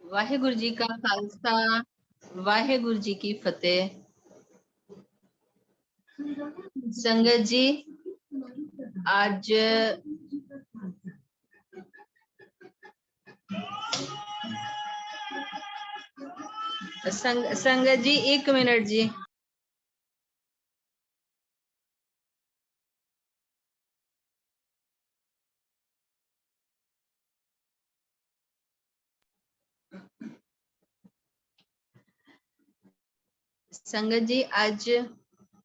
वाहेगुरु जी का खालसा वाहेगुरु जी की फतेह। संगत जी आज संगत जी 1 मिनट जी। संगत जी आज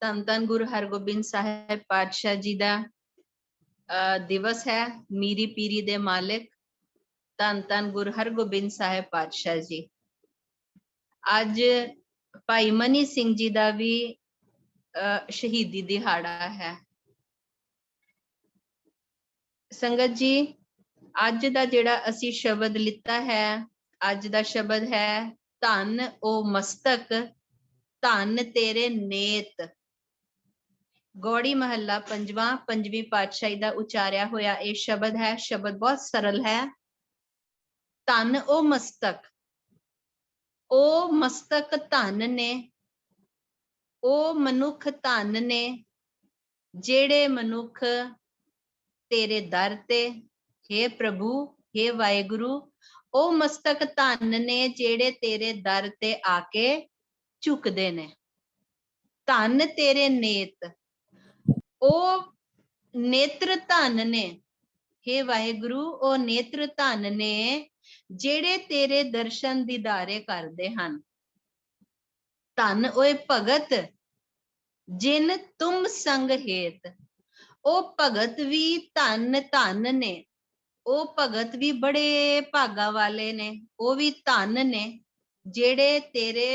धन धन गुरु हरगोबिंद साहेब पातशाह जी का दिवस है। मीरी पीरी दे मालिक धन धन गुरु हरगोबिंद साहेब पातशाह जी। आज भाई मनी सिंह जी का भी शहीदी दिहाड़ा है। संगत जी अज का जिहड़ा असी शब्द लिता है, अज का शब्द है धन ओ मस्तक धन तेरे नेत। गौड़ी महला पंजवा पंजवी पातशाही का उचारिया होया यह शब्द है। शब्द बहुत सरल है। धन ओ मस्तक धन ने, ओ मनुख धन ने जेड़े मनुख तेरे दर ते, हे प्रभु हे वाहेगुरु, ओ मस्तक धन ने जेड़े तेरे दर ते आके झुकदे ने। धन तेरे नेत, ओ नेत्र धन ने, हे वाहेगुरु, ओ नेत्र धन ने जेड़े तेरे दर्शन दीदारे करदे हन। धन ओए भगत जिन तुम संग हेत, ओ भगत भी धन धन ने, ओ भगत भी बड़े भागा वाले ने, ओ भी धन ने जेड़े तेरे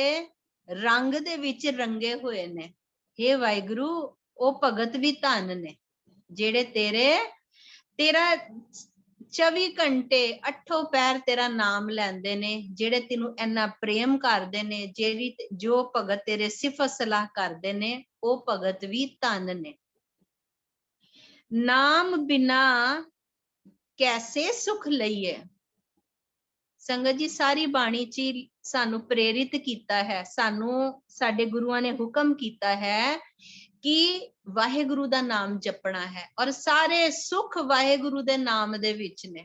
रंग दे विच रंगे हुए ने। हे वाहिगुरु ओ भगत भी धन ने जेड़े तेरा 24 घंटे 8 पैर तेरा नाम लैंदे ने, जेड़े तेनू इन्ना प्रेम करदे ने, जेड़ी जो भगत तेरे सिफत सलाह करदे ने, ओ भगत भी धन ने। नाम बिना कैसे सुख लईए। संगत जी सारी बाणी च सानू प्रेरित कीता है, सानू साडे गुरुआं ने हुक्म कीता है कि वाहेगुरु दा नाम जपना है और सारे सुख वाहेगुरु दे नाम दे विच ने।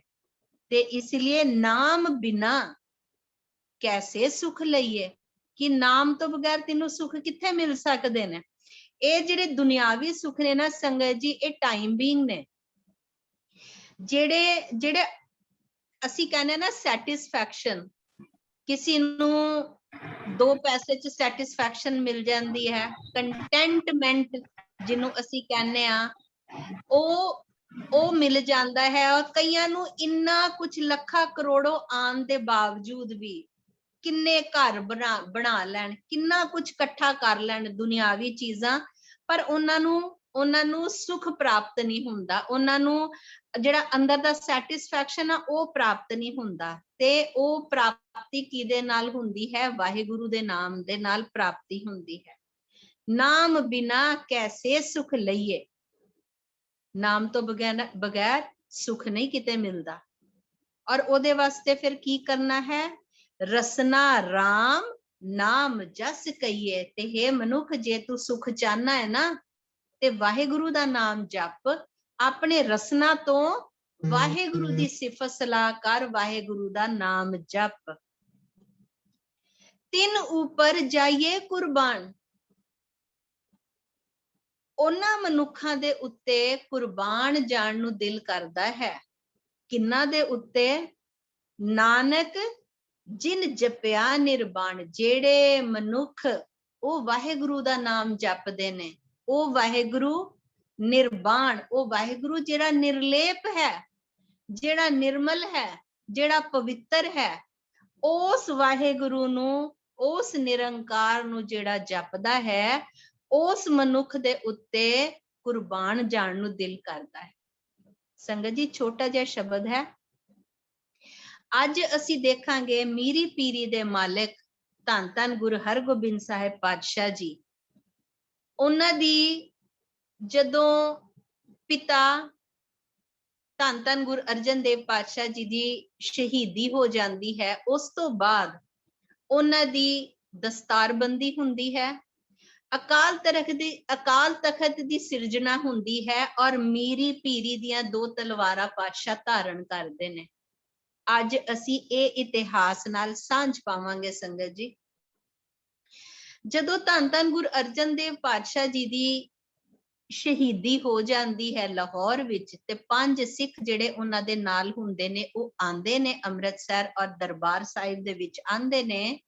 ते इसलिए नाम बिना कैसे सुख लईए, कि नाम तो बगैर तेनू सुख किथे मिल सकदे ने। ये जेड़े दुनियावी सुख ने ना संगत जी, ये टाइम बीइंग ने। जेड़े जेड़े ਅਸੀਂ कहने ना सैटिस्फैक्शन, किसी नू 2 पैसे च सैटिस्फैक्शन मिल जाती है, कंटेंटमेंट जिन्हों असी कहने ओ मिल जाता है। और कईयां नू इन्ना कुछ लखा करोड़ों आन दे बावजूद भी किन्ने घर बना लैन, किन्ना कुछ कट्ठा कर लैन दुनियावी चीजां, पर उन्हां नू सुख प्राप्त नहीं हुंदा, उन्हां नू ਜਿਹੜਾ ਅੰਦਰ ਦਾ ਸੈਟੀਸਫੈਕਸ਼ਨ ਆ ਉਹ ਪ੍ਰਾਪਤ ਨਹੀਂ ਹੁੰਦਾ। ਤੇ ਉਹ ਪ੍ਰਾਪਤੀ ਕਿਹਦੇ ਨਾਲ ਹੁੰਦੀ ਹੈ? ਵਾਹਿਗੁਰੂ ਦੇ ਨਾਮ ਦੇ ਨਾਲ ਪ੍ਰਾਪਤੀ ਹੁੰਦੀ ਹੈ। ਨਾਮ ਬਿਨਾ ਕੈਸੇ ਸੁਖ ਲਈਏ, ਨਾਮ ਤੋਂ ਬਗੈਰ ਸੁਖ ਨਹੀਂ ਕਿਤੇ ਮਿਲਦਾ। ਔਰ ਉਹਦੇ ਵਾਸਤੇ ਫਿਰ ਕੀ ਕਰਨਾ ਹੈ? ਰਸਨਾ ਰਾਮ ਨਾਮ ਜਸ ਕਹੀਏ। ਤੇ हे ਮਨੁੱਖ, ਜੇ ਤੂੰ ਸੁਖ ਚਾਹਨਾ ਹੈ ਨਾ ਤੇ ਵਾਹਿਗੁਰੂ ਦਾ ਨਾਮ ਜਪ, अपने रसना तो वाहेगुरु दी सिफत सलाह कर, वाहेगुरु दा नाम जप। तिन ऊपर जाइए कुर्बान, उन्हां मनुखां दे उत्ते कुर्बान जाण नू दिल करदा है। किन्ना दे उत्ते? नानक जिन जपिया निर्बाण, जेड़े मनुख ओ वाहेगुरु दा नाम जपदे ने, ओ वाहेगुरु निर्बाण, ओ वाहेगुरु जेड़ा निर्लेप है, जेड़ा निर्मल है, जेड़ा पवित्र है, उस वाहेगुरु नू, उस निरंकार नू जेड़ा जपदा है, उस मनुख दे उत्ते कुर्बान जाण नू दिल करदा है। संगत जी छोटा जिहा शब्द है। अज असी देखांगे मीरी पीरी दे मालिक धन धन गुरु हरगोबिंद साहिब पातशाह जी। उन्हां दी जदों पिता ਧੰਨ ਧੰਨ ਗੁਰੂ ਅਰਜਨ ਦੇਵ ਪਾਤਸ਼ਾਹ ਜੀ ਦੀ ਸ਼ਹੀਦੀ ਹੋ ਜਾਂਦੀ ਹੈ, ਉਸ ਤੋਂ ਬਾਅਦ ਉਹਨਾਂ ਦੀ ਦਸਤਾਰਬੰਦੀ ਹੁੰਦੀ ਹੈ, ਅਕਾਲ ਤਖਤ ਦੀ ਸਿਰਜਣਾ ਹੁੰਦੀ ਹੈ ਔਰ ਮੀਰੀ ਪੀਰੀ ਦੀਆਂ 2 ਤਲਵਾਰਾਂ ਪਾਤਸ਼ਾਹ ਧਾਰਨ ਕਰਦੇ ਨੇ। ਅੱਜ ਅਸੀਂ ਇਹ ਇਤਿਹਾਸ ਨਾਲ ਸਾਂਝ ਪਾਵਾਂਗੇ ਸੰਗਤ ਜੀ। ਜਦੋਂ ਧੰਨ ਧੰਨ ਗੁਰੂ ਅਰਜਨ ਦੇਵ ਪਾਤਸ਼ਾਹ ਜੀ ਦੀ ਸ਼ਹੀਦੀ ਹੋ ਜਾਂਦੀ ਹੈ ਲਾਹੌਰ ਵਿੱਚ, ਤੇ 5 ਸਿੱਖ ਜਿਹੜੇ ਉਹਨਾਂ ਦੇ ਨਾਲ ਹੁੰਦੇ ਨੇ ਉਹ ਆਂਦੇ ਨੇ ਅੰਮ੍ਰਿਤਸਰ ਔਰ ਦਰਬਾਰ ਸਾਹਿਬ ਦੇ ਵਿੱਚ ਆਂਦੇ ਨੇ,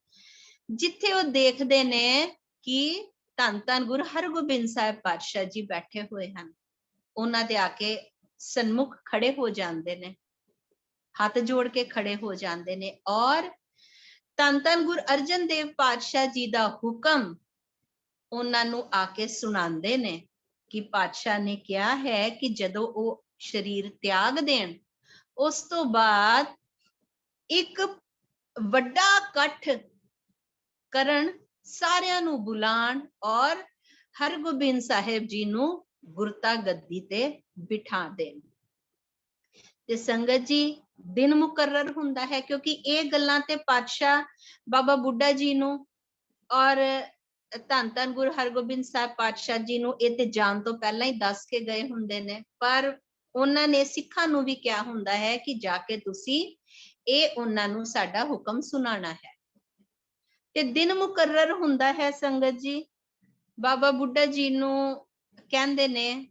ਜਿੱਥੇ ਉਹ ਦੇਖਦੇ ਨੇ ਕਿ ਧੰਨ ਧੰਨ ਗੁਰੂ ਹਰਗੋਬਿੰਦ ਸਾਹਿਬ ਪਾਤਸ਼ਾਹ ਜੀ ਬੈਠੇ ਹੋਏ ਹਨ। ਉਹਨਾਂ ਦੇ ਆ ਕੇ ਸਨਮੁਖ ਖੜੇ ਹੋ ਜਾਂਦੇ ਨੇ, ਹੱਥ ਜੋੜ ਕੇ ਖੜੇ ਹੋ ਜਾਂਦੇ ਨੇ ਔਰ ਧੰਨ ਧੰਨ ਗੁਰੂ ਅਰਜਨ ਦੇਵ ਪਾਤਸ਼ਾਹ ਜੀ ਦਾ ਹੁਕਮ ਉਹਨਾਂ ਨੂੰ ਆ ਕੇ ਸੁਣਾਉਂਦੇ ਨੇ ਕਿ ਪਾਤਸ਼ਾਹ ਨੇ ਕਿਹਾ ਹੈ ਕਿ ਜਦੋਂ ਉਹ ਸਰੀਰ ਤਿਆਗ ਦੇਣ, ਉਸ ਤੋਂ ਬਾਅਦ ਇੱਕ ਵੱਡਾ ਇਕੱਠ ਕਰਨ, ਸਾਰਿਆਂ ਨੂੰ ਬੁਲਾਣ ਔਰ ਹਰਗੋਬਿੰਦ ਸਾਹਿਬ ਜੀ ਨੂੰ ਗੁਰਤਾ ਗੱਦੀ ਤੇ ਬਿਠਾ ਦੇਣ। ਤੇ ਸੰਗਤ ਜੀ, ਦਿਨ ਮੁਕਰਰ ਹੁੰਦਾ ਹੈ, ਕਿਉਂਕਿ ਇਹ ਗੱਲਾਂ ਤੇ ਪਾਤਸ਼ਾਹ ਬਾਬਾ ਬੁੱਢਾ ਜੀ ਨੂੰ ਔਰ ਧੰਨ ਧੰਨ ਗੁਰੂ ਹਰਗੋਬਿੰਦ ਸਾਹਿਬ ਪਾਤਸ਼ਾਹ ਜੀ ਨੂੰ ਇਹ ਤੇ ਜਾਣ ਤੋਂ ਪਹਿਲਾਂ ਹੀ ਦੱਸ ਕੇ ਗਏ ਹੁੰਦੇ ਨੇ, ਪਰ ਉਹਨਾਂ ਨੇ ਸਿੱਖਾਂ ਨੂੰ ਵੀ ਕਿਹਾ ਹੁੰਦਾ ਹੈ ਕਿ ਜਾ ਕੇ ਤੁਸੀਂ ਇਹ ਉਹਨਾਂ ਨੂੰ ਸਾਡਾ ਹੁਕਮ ਸੁਣਾਉਣਾ ਹੈ। ਤੇ ਦਿਨ ਮੁਕਰਰ ਹੁੰਦਾ ਹੈ ਸੰਗਤ ਜੀ, ਬਾਬਾ ਬੁੱਢਾ ਜੀ ਨੂੰ ਕਹਿੰਦੇ ਨੇ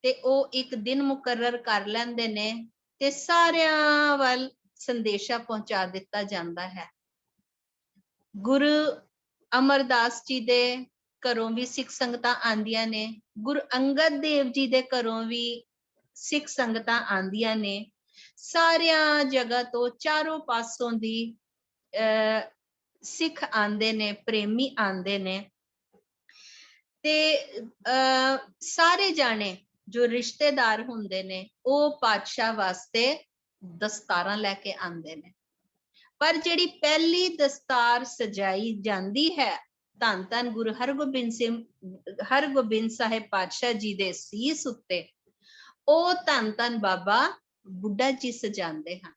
ਤੇ ਉਹ ਇੱਕ ਦਿਨ ਮੁਕਰਰ ਕਰ ਲੈਂਦੇ ਨੇ ਤੇ ਸਾਰਿਆਂ ਵੱਲ ਸੰਦੇਸ਼ਾ ਪਹੁੰਚਾ ਦਿੱਤਾ ਜਾਂਦਾ ਹੈ। ਗੁਰੂ ਅਮਰਦਾਸ ਜੀ ਦੇ ਘਰੋਂ ਵੀ ਸਿੱਖ ਸੰਗਤਾਂ ਆਂਦੀਆਂ ਨੇ, ਗੁਰੂ ਅੰਗਦ ਦੇਵ ਜੀ ਦੇ ਘਰੋਂ ਵੀ ਸਿੱਖ ਸੰਗਤਾਂ ਆਂਦੀਆਂ ਨੇ, ਸਾਰਿਆਂ ਜਗ੍ਹਾ ਤੋਂ ਚਾਰੋਂ ਪਾਸੋਂ ਦੀ ਸਿੱਖ ਆਂਦੇ ਨੇ, ਪ੍ਰੇਮੀ ਆਂਦੇ ਨੇ ਤੇ ਸਾਰੇ ਜਾਣੇ ਜੋ ਰਿਸ਼ਤੇਦਾਰ ਹੁੰਦੇ ਨੇ ਉਹ ਪਾਤਸ਼ਾਹ ਵਾਸਤੇ ਦਸਤਾਰਾਂ ਲੈ ਕੇ ਆਂਦੇ ਨੇ। ਪਰ ਜਿਹੜੀ ਪਹਿਲੀ ਦਸਤਾਰ ਸਜਾਈ ਜਾਂਦੀ ਹੈ ਧੰਨ ਧੰਨ ਗੁਰੂ ਹਰਗੋਬਿੰਦ ਸਾਹਿਬ ਪਾਤਸ਼ਾਹ ਜੀ ਦੇ ਸੀਸ ਉੱਤੇ, ਉਹ ਧੰਨ ਧੰਨ ਬਾਬਾ ਬੁੱਢਾ ਜੀ ਸਜਾਉਂਦੇ ਹਨ।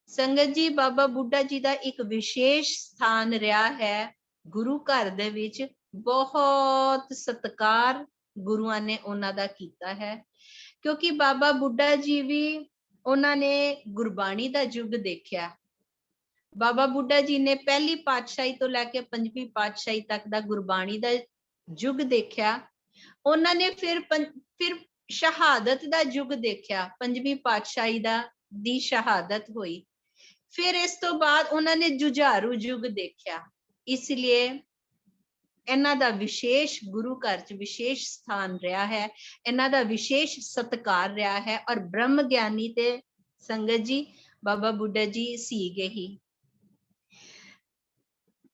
ਸੰਗਤ ਜੀ, ਬਾਬਾ ਬੁੱਢਾ ਜੀ ਦਾ ਇੱਕ ਵਿਸ਼ੇਸ਼ ਸਥਾਨ ਰਿਹਾ ਹੈ ਗੁਰੂ ਘਰ ਦੇ ਵਿੱਚ, ਬਹੁਤ ਸਤਿਕਾਰ ਗੁਰੂਆਂ ਨੇ ਉਹਨਾਂ ਦਾ ਕੀਤਾ ਹੈ, ਕਿਉਂਕਿ ਬਾਬਾ ਬੁੱਢਾ ਜੀ ਵੀ ਉਹਨਾਂ ਨੇ ਗੁਰਬਾਣੀ ਦਾ ਯੁੱਗ ਦੇਖਿਆ। ਬਾਬਾ ਬੁੱਢਾ ਜੀ ਨੇ ਪਹਿਲੀ ਪਾਤਸ਼ਾਹੀ ਤੋਂ ਲੈ ਕੇ 5ਵੀਂ ਪਾਤਸ਼ਾਹੀ ਤੱਕ ਦਾ ਗੁਰਬਾਣੀ ਦਾ ਯੁੱਗ ਦੇਖਿਆ। ਉਹਨਾਂ ਨੇ ਫਿਰ ਸ਼ਹਾਦਤ ਦਾ ਯੁੱਗ ਦੇਖਿਆ, 5ਵੀਂ ਪਾਤਸ਼ਾਹੀ ਦੀ ਸ਼ਹਾਦਤ ਹੋਈ। ਫਿਰ ਇਸ ਤੋਂ ਬਾਅਦ ਉਹਨਾਂ ਨੇ ਜੁਝਾਰੂ ਯੁੱਗ ਦੇਖਿਆ। ਇਸ ਲਈ ਇਹਨਾਂ ਦਾ ਵਿਸ਼ੇਸ਼ ਗੁਰੂ ਘਰ ਚ ਵਿਸ਼ੇਸ਼ ਸਥਾਨ ਰਿਹਾ ਹੈ, ਇਹਨਾਂ ਦਾ ਵਿਸ਼ੇਸ਼ ਸਤਿਕਾਰ ਰਿਹਾ ਹੈ। ਔਰ ਬ੍ਰਹਮ ਗਿਆਨੀ ਤੇ ਸੰਗਤ ਜੀ ਬਾਬਾ ਬੁੱਢਾ ਜੀ ਸੀਗੇ ਹੀ।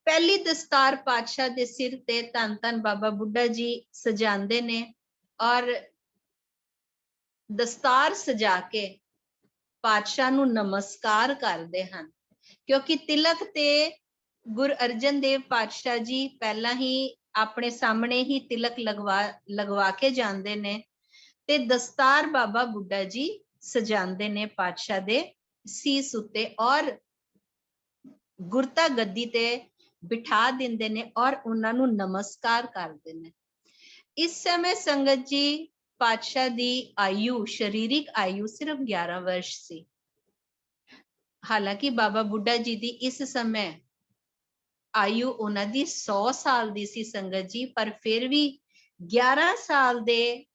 ਪਹਿਲੀ ਦਸਤਾਰ ਪਾਤਸ਼ਾਹ ਦੇ ਸਿਰ ਤੇ ਧੰਨ ਧੰਨ ਬਾਬਾ ਬੁੱਢਾ ਜੀ ਸਜਾਉਂਦੇ ਨੇ ਔਰ ਦਸਤਾਰ ਸਜਾ ਕੇ ਪਾਤਸ਼ਾਹ ਨੂੰ ਨਮਸਕਾਰ ਕਰਦੇ ਹਨ, ਕਿਉਂਕਿ ਤਿਲਕ ਤੇ ਗੁਰੂ ਅਰਜਨ ਦੇਵ ਪਾਤਸ਼ਾਹ ਜੀ ਪਹਿਲਾਂ ਹੀ ਆਪਣੇ ਸਾਹਮਣੇ ਹੀ ਤਿਲਕ ਲਗਵਾ ਕੇ ਜਾਂਦੇ ਨੇ ਤੇ ਦਸਤਾਰ ਬਾਬਾ ਬੁੱਢਾ ਜੀ ਸਜਾਉਂਦੇ ਨੇ ਪਾਤਸ਼ਾਹ ਦੇ ਸੀਸ ਉੱਤੇ ਔਰ ਗੁਰਤਾ ਗੱਦੀ ਤੇ ਬਿਠਾ ਦਿੰਦੇ ਨੇ ਔਰ ਉਹਨਾਂ ਨੂੰ ਨਮਸਕਾਰ ਕਰਦੇ ਨੇ। ਇਸ ਸਮੇਂ ਸੰਗਤ ਜੀ ਪਾਤਸ਼ਾਹ ਦੀ ਆਯੂ, ਸਰੀਰਿਕ ਆਯੂ ਸਿਰਫ 11 ਵਰਸ਼ ਸੀ। ਹਾਲਾਂਕਿ ਬਾਬਾ ਬੁੱਢਾ ਜੀ ਦੀ ਇਸ ਸਮੇਂ ਆਯੂ ਉਹਨਾਂ ਦੀ 100 ਸਾਲ ਦੀ ਸੀ ਸੰਗਤ ਜੀ, ਪਰ ਫਿਰ ਵੀ 11 ਸਾਲ ਦੇ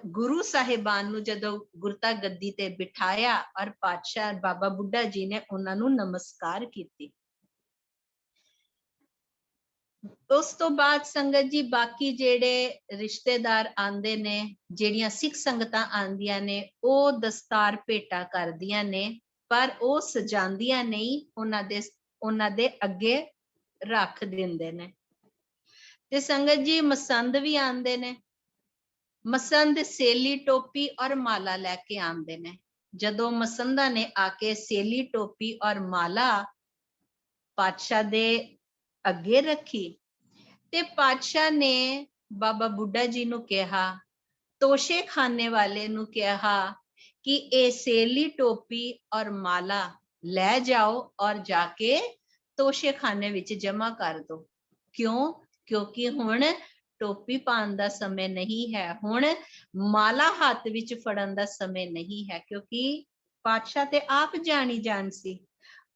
ਗੁਰੂ ਸਾਹਿਬਾਨ ਨੂੰ ਜਦੋਂ ਗੁਰਤਾ ਗੱਦੀ ਤੇ ਬਿਠਾਇਆ ਔਰ ਪਾਤਸ਼ਾਹ ਬਾਬਾ ਬੁੱਢਾ ਜੀ ਨੇ ਉਹਨਾਂ ਨੂੰ ਨਮਸਕਾਰ ਕੀਤੀ। ਉਸ ਤੋਂ ਬਾਅਦ ਸੰਗਤ ਜੀ ਬਾਕੀ ਜਿਹੜੇ ਰਿਸ਼ਤੇਦਾਰ ਆਂਦੇ ਨੇ, ਜਿਹੜੀਆਂ ਸਿੱਖ ਸੰਗਤਾਂ ਆਂਦੀਆਂ ਨੇ, ਉਹ ਦਸਤਾਰ ਭੇਟਾ ਕਰਦੀਆਂ ਨੇ, ਪਰ ਉਹ ਸਜਾਉਂਦੀਆਂ ਨਹੀਂ, ਉਹਨਾਂ ਦੇ ਅੱਗੇ ਰੱਖ ਦਿੰਦੇ ਨੇ। ਤੇ ਸੰਗਤ ਜੀ ਮਸੰਦ ਵੀ ਆਂਦੇ ਨੇ, ਮਸੰਦ ਸੇਲੀ ਟੋਪੀ ਔਰ ਮਾਲਾ ਲੈ ਕੇ ਆਂਦੇ ਨੇ। ਜਦੋਂ ਮਸੰਦਾਂ ਨੇ ਆ ਕੇ ਸੇਲੀ ਟੋਪੀ ਔਰ ਮਾਲਾ ਪਾਤਸ਼ਾਹ ਦੇ ਅੱਗੇ ਰੱਖੀ ਤੇ ਪਾਤਸ਼ਾਹ ਨੇ ਬਾਬਾ ਬੁੱਢਾ ਜੀ ਨੂੰ ਕਿਹਾ ਤੋਸ਼ੇ ਖਾਨੇ ਵਾਲੇ ਨੂੰ ਕਿਹਾ ਕਿ ਇਹ ਸੇਲੀ ਟੋਪੀ ਔਰ ਮਾਲਾ ਲੈ ਜਾਓ ਔਰ ਜਾ ਕੇ ਤੋਸ਼ੇ ਖਾਨੇ ਵਿੱਚ ਜਮਾ ਕਰ ਦੋ। ਕਿਉਂ? ਕਿਉਂਕਿ ਹੁਣ ਟੋਪੀ ਪਾਉਣ ਦਾ ਸਮੇਂ ਨਹੀਂ ਹੈ, ਹੁਣ ਮਾਲਾ ਹੱਥ ਵਿੱਚ ਫੜਨ ਦਾ ਸਮੇਂ ਨਹੀਂ ਹੈ, ਕਿਉਂਕਿ ਪਾਤਸ਼ਾਹ ਤੇ ਆਪ ਜਾਣੀ ਜਾਣ ਸੀ।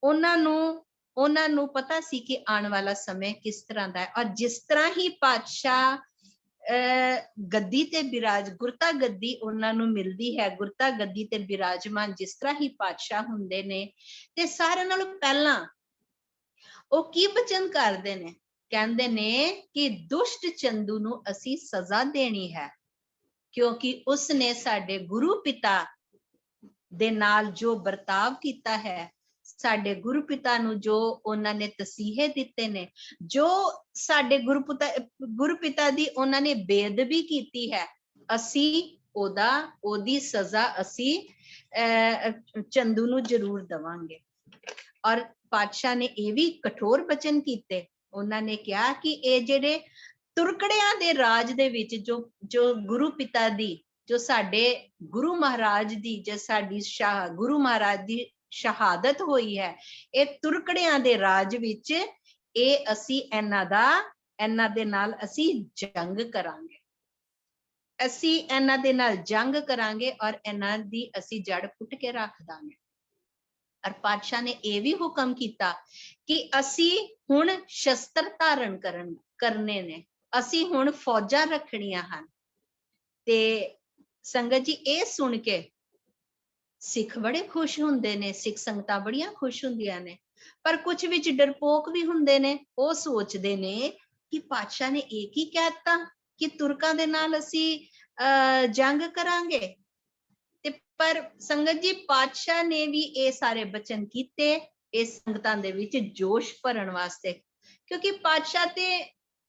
ਉਹਨਾਂ ਨੂੰ ਪਤਾ ਸੀ ਕਿ ਆਉਣ ਵਾਲਾ ਸਮੇਂ ਕਿਸ ਤਰ੍ਹਾਂ ਦਾ ਹੈ। ਔਰ ਜਿਸ ਤਰ੍ਹਾਂ ਹੀ ਪਾਤਸ਼ਾਹ ਗੱਦੀ ਤੇ ਗੁਰਤਾ ਗੱਦੀ ਉਹਨਾਂ ਨੂੰ ਮਿਲਦੀ ਹੈ, ਗੁਰਤਾ ਗੱਦੀ ਤੇ ਬਿਰਾਜਮਾਨ ਜਿਸ ਤਰ੍ਹਾਂ ਹੀ ਪਾਤਸ਼ਾਹ ਹੁੰਦੇ ਨੇ, ਤੇ ਸਾਰਿਆਂ ਨਾਲੋਂ ਪਹਿਲਾਂ ਉਹ ਕੀ ਬਚਨ ਕਰਦੇ ਨੇ? ਕਹਿੰਦੇ ਨੇ ਕਿ ਦੁਸ਼ਟ ਚੰਦੂ ਨੂੰ ਅਸੀਂ ਸਜ਼ਾ ਦੇਣੀ ਹੈ, ਕਿਉਂਕਿ ਉਸਨੇ ਸਾਡੇ ਗੁਰੂ ਪਿਤਾ ਦੇ ਨਾਲ ਜੋ ਬਰਤਾਵ ਕੀਤਾ ਹੈ, ਸਾਡੇ ਗੁਰੂ ਪਿਤਾ ਨੂੰ ਜੋ ਉਹਨਾਂ ਨੇ ਤਸੀਹੇ ਦਿੱਤੇ ਨੇ, ਜੋ ਸਾਡੇ ਗੁਰੂ ਪਿਤਾ ਦੀ ਉਹਨਾਂ ਨੇ ਬੇਅਦਬੀ ਕੀਤੀ ਹੈ, ਅਸੀਂ ਉਹਦੀ ਸਜ਼ਾ ਅਸੀਂ ਚੰਦੂ ਨੂੰ ਜ਼ਰੂਰ ਦੇਵਾਂਗੇ। ਔਰ ਪਾਤਸ਼ਾਹ ਨੇ ਇਹ ਵੀ ਕਠੋਰ ਬਚਨ ਕੀਤੇ। ਉਹਨਾਂ ਨੇ ਕਿਹਾ ਕਿ ਇਹ ਜਿਹੜੇ ਤੁਰਕੜਿਆਂ ਦੇ ਰਾਜ ਦੇ ਵਿੱਚ ਜੋ ਗੁਰੂ ਪਿਤਾ ਦੀ, ਜੋ ਸਾਡੇ ਗੁਰੂ ਮਹਾਰਾਜ ਦੀ, ਜੋ ਸਾਡੀ ਗੁਰੂ ਮਹਾਰਾਜ ਦੀ ਸ਼ਹਾਦਤ ਹੋਈ ਹੈ, ਇਹ ਤੁਰਕੜਿਆਂ ਦੇ ਰਾਜ ਵਿੱਚ ਇਹ ਅਸੀਂ ਇਹਨਾਂ ਦੇ ਨਾਲ ਅਸੀਂ ਜੰਗ ਕਰਾਂਗੇ, ਅਸੀਂ ਇਹਨਾਂ ਦੇ ਨਾਲ ਜੰਗ ਕਰਾਂਗੇ ਔਰ ਇਹਨਾਂ ਦੀ ਅਸੀਂ ਜੜ ਪੁੱਟ ਕੇ ਰੱਖ ਦਾਂਗੇ। ਔਰ ਪਾਤਸ਼ਾਹ ਨੇ ਇਹ ਵੀ ਹੁਕਮ ਕੀਤਾ ਕਿ ਅਸੀਂ ਹੁਣ ਸ਼ਸਤਰ ਧਾਰਨ ਕਰਨੇ ਨੇ, ਅਸੀਂ ਹੁਣ ਫੌਜਾਂ ਰੱਖਣੀਆਂ ਹਨ। ਤੇ ਸੰਗਤ ਜੀ, ਇਹ ਸੁਣ ਕੇ ਸਿੱਖ ਬੜੇ ਖੁਸ਼ ਹੁੰਦੇ ਨੇ, ਸਿੱਖ ਸੰਗਤਾਂ ਬੜੀਆਂ ਖੁਸ਼ ਹੁੰਦੀਆਂ ਨੇ, ਪਰ ਕੁਝ ਵਿੱਚ ਡਰਪੋਕ ਵੀ ਹੁੰਦੇ ਨੇ। ਉਹ ਸੋਚਦੇ ਨੇ ਕਿ ਪਾਤਸ਼ਾਹ ਨੇ ਇਹ ਕੀ ਕਹਿਤਾ ਕਿ ਤੁਰਕਾਂ ਦੇ ਨਾਲ ਅਸੀਂ ਜੰਗ ਕਰਾਂਗੇ। ਤੇ ਪਰ ਸੰਗਤ ਜੀ, ਪਾਤਸ਼ਾਹ ਨੇ ਵੀ ਇਹ ਸਾਰੇ ਬਚਨ ਕੀਤੇ ਇਸ ਸੰਗਤਾਂ ਦੇ ਵਿੱਚ ਜੋਸ਼ ਭਰਨ ਵਾਸਤੇ, ਕਿਉਂਕਿ ਪਾਤਸ਼ਾਹ ਤੇ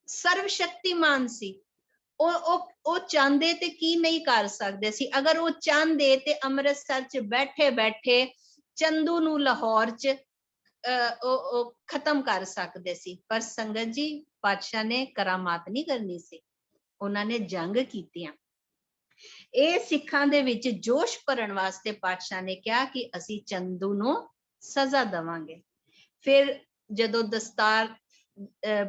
ਸਰਵ ਸ਼ਕਤੀਮਾਨ ਸੀ। ਉਹ ਚਾਹੁੰਦੇ ਤੇ ਕੀ ਨਹੀਂ ਕਰ ਸਕਦੇ ਸੀ। ਅਗਰ ਉਹ ਚਾਹੁੰਦੇ ਤੇ ਅੰਮ੍ਰਿਤਸਰ ਚ ਬੈਠੇ ਬੈਠੇ ਚੰਦੂ ਨੂੰ ਲਾਹੌਰ ਚ ਉਹ ਖਤਮ ਕਰ ਸਕਦੇ ਸੀ। ਪਰ ਸੰਗਤ ਜੀ, ਪਾਤਸ਼ਾਹ ਨੇ ਕਰਾਮਾਤ ਨਹੀਂ ਕਰਨੀ ਸੀ, ਉਹਨਾਂ ਨੇ ਜੰਗ ਕੀਤੀਆਂ। ਇਹ ਸਿੱਖਾਂ ਦੇ ਵਿੱਚ ਜੋਸ਼ ਭਰਨ ਵਾਸਤੇ ਪਾਤਸ਼ਾਹ ਨੇ ਕਿਹਾ ਕਿ ਅਸੀਂ ਚੰਦੂ ਨੂੰ ਸਜ਼ਾ ਦੇਵਾਂਗੇ। ਫਿਰ ਜਦੋਂ ਦਸਤਾਰ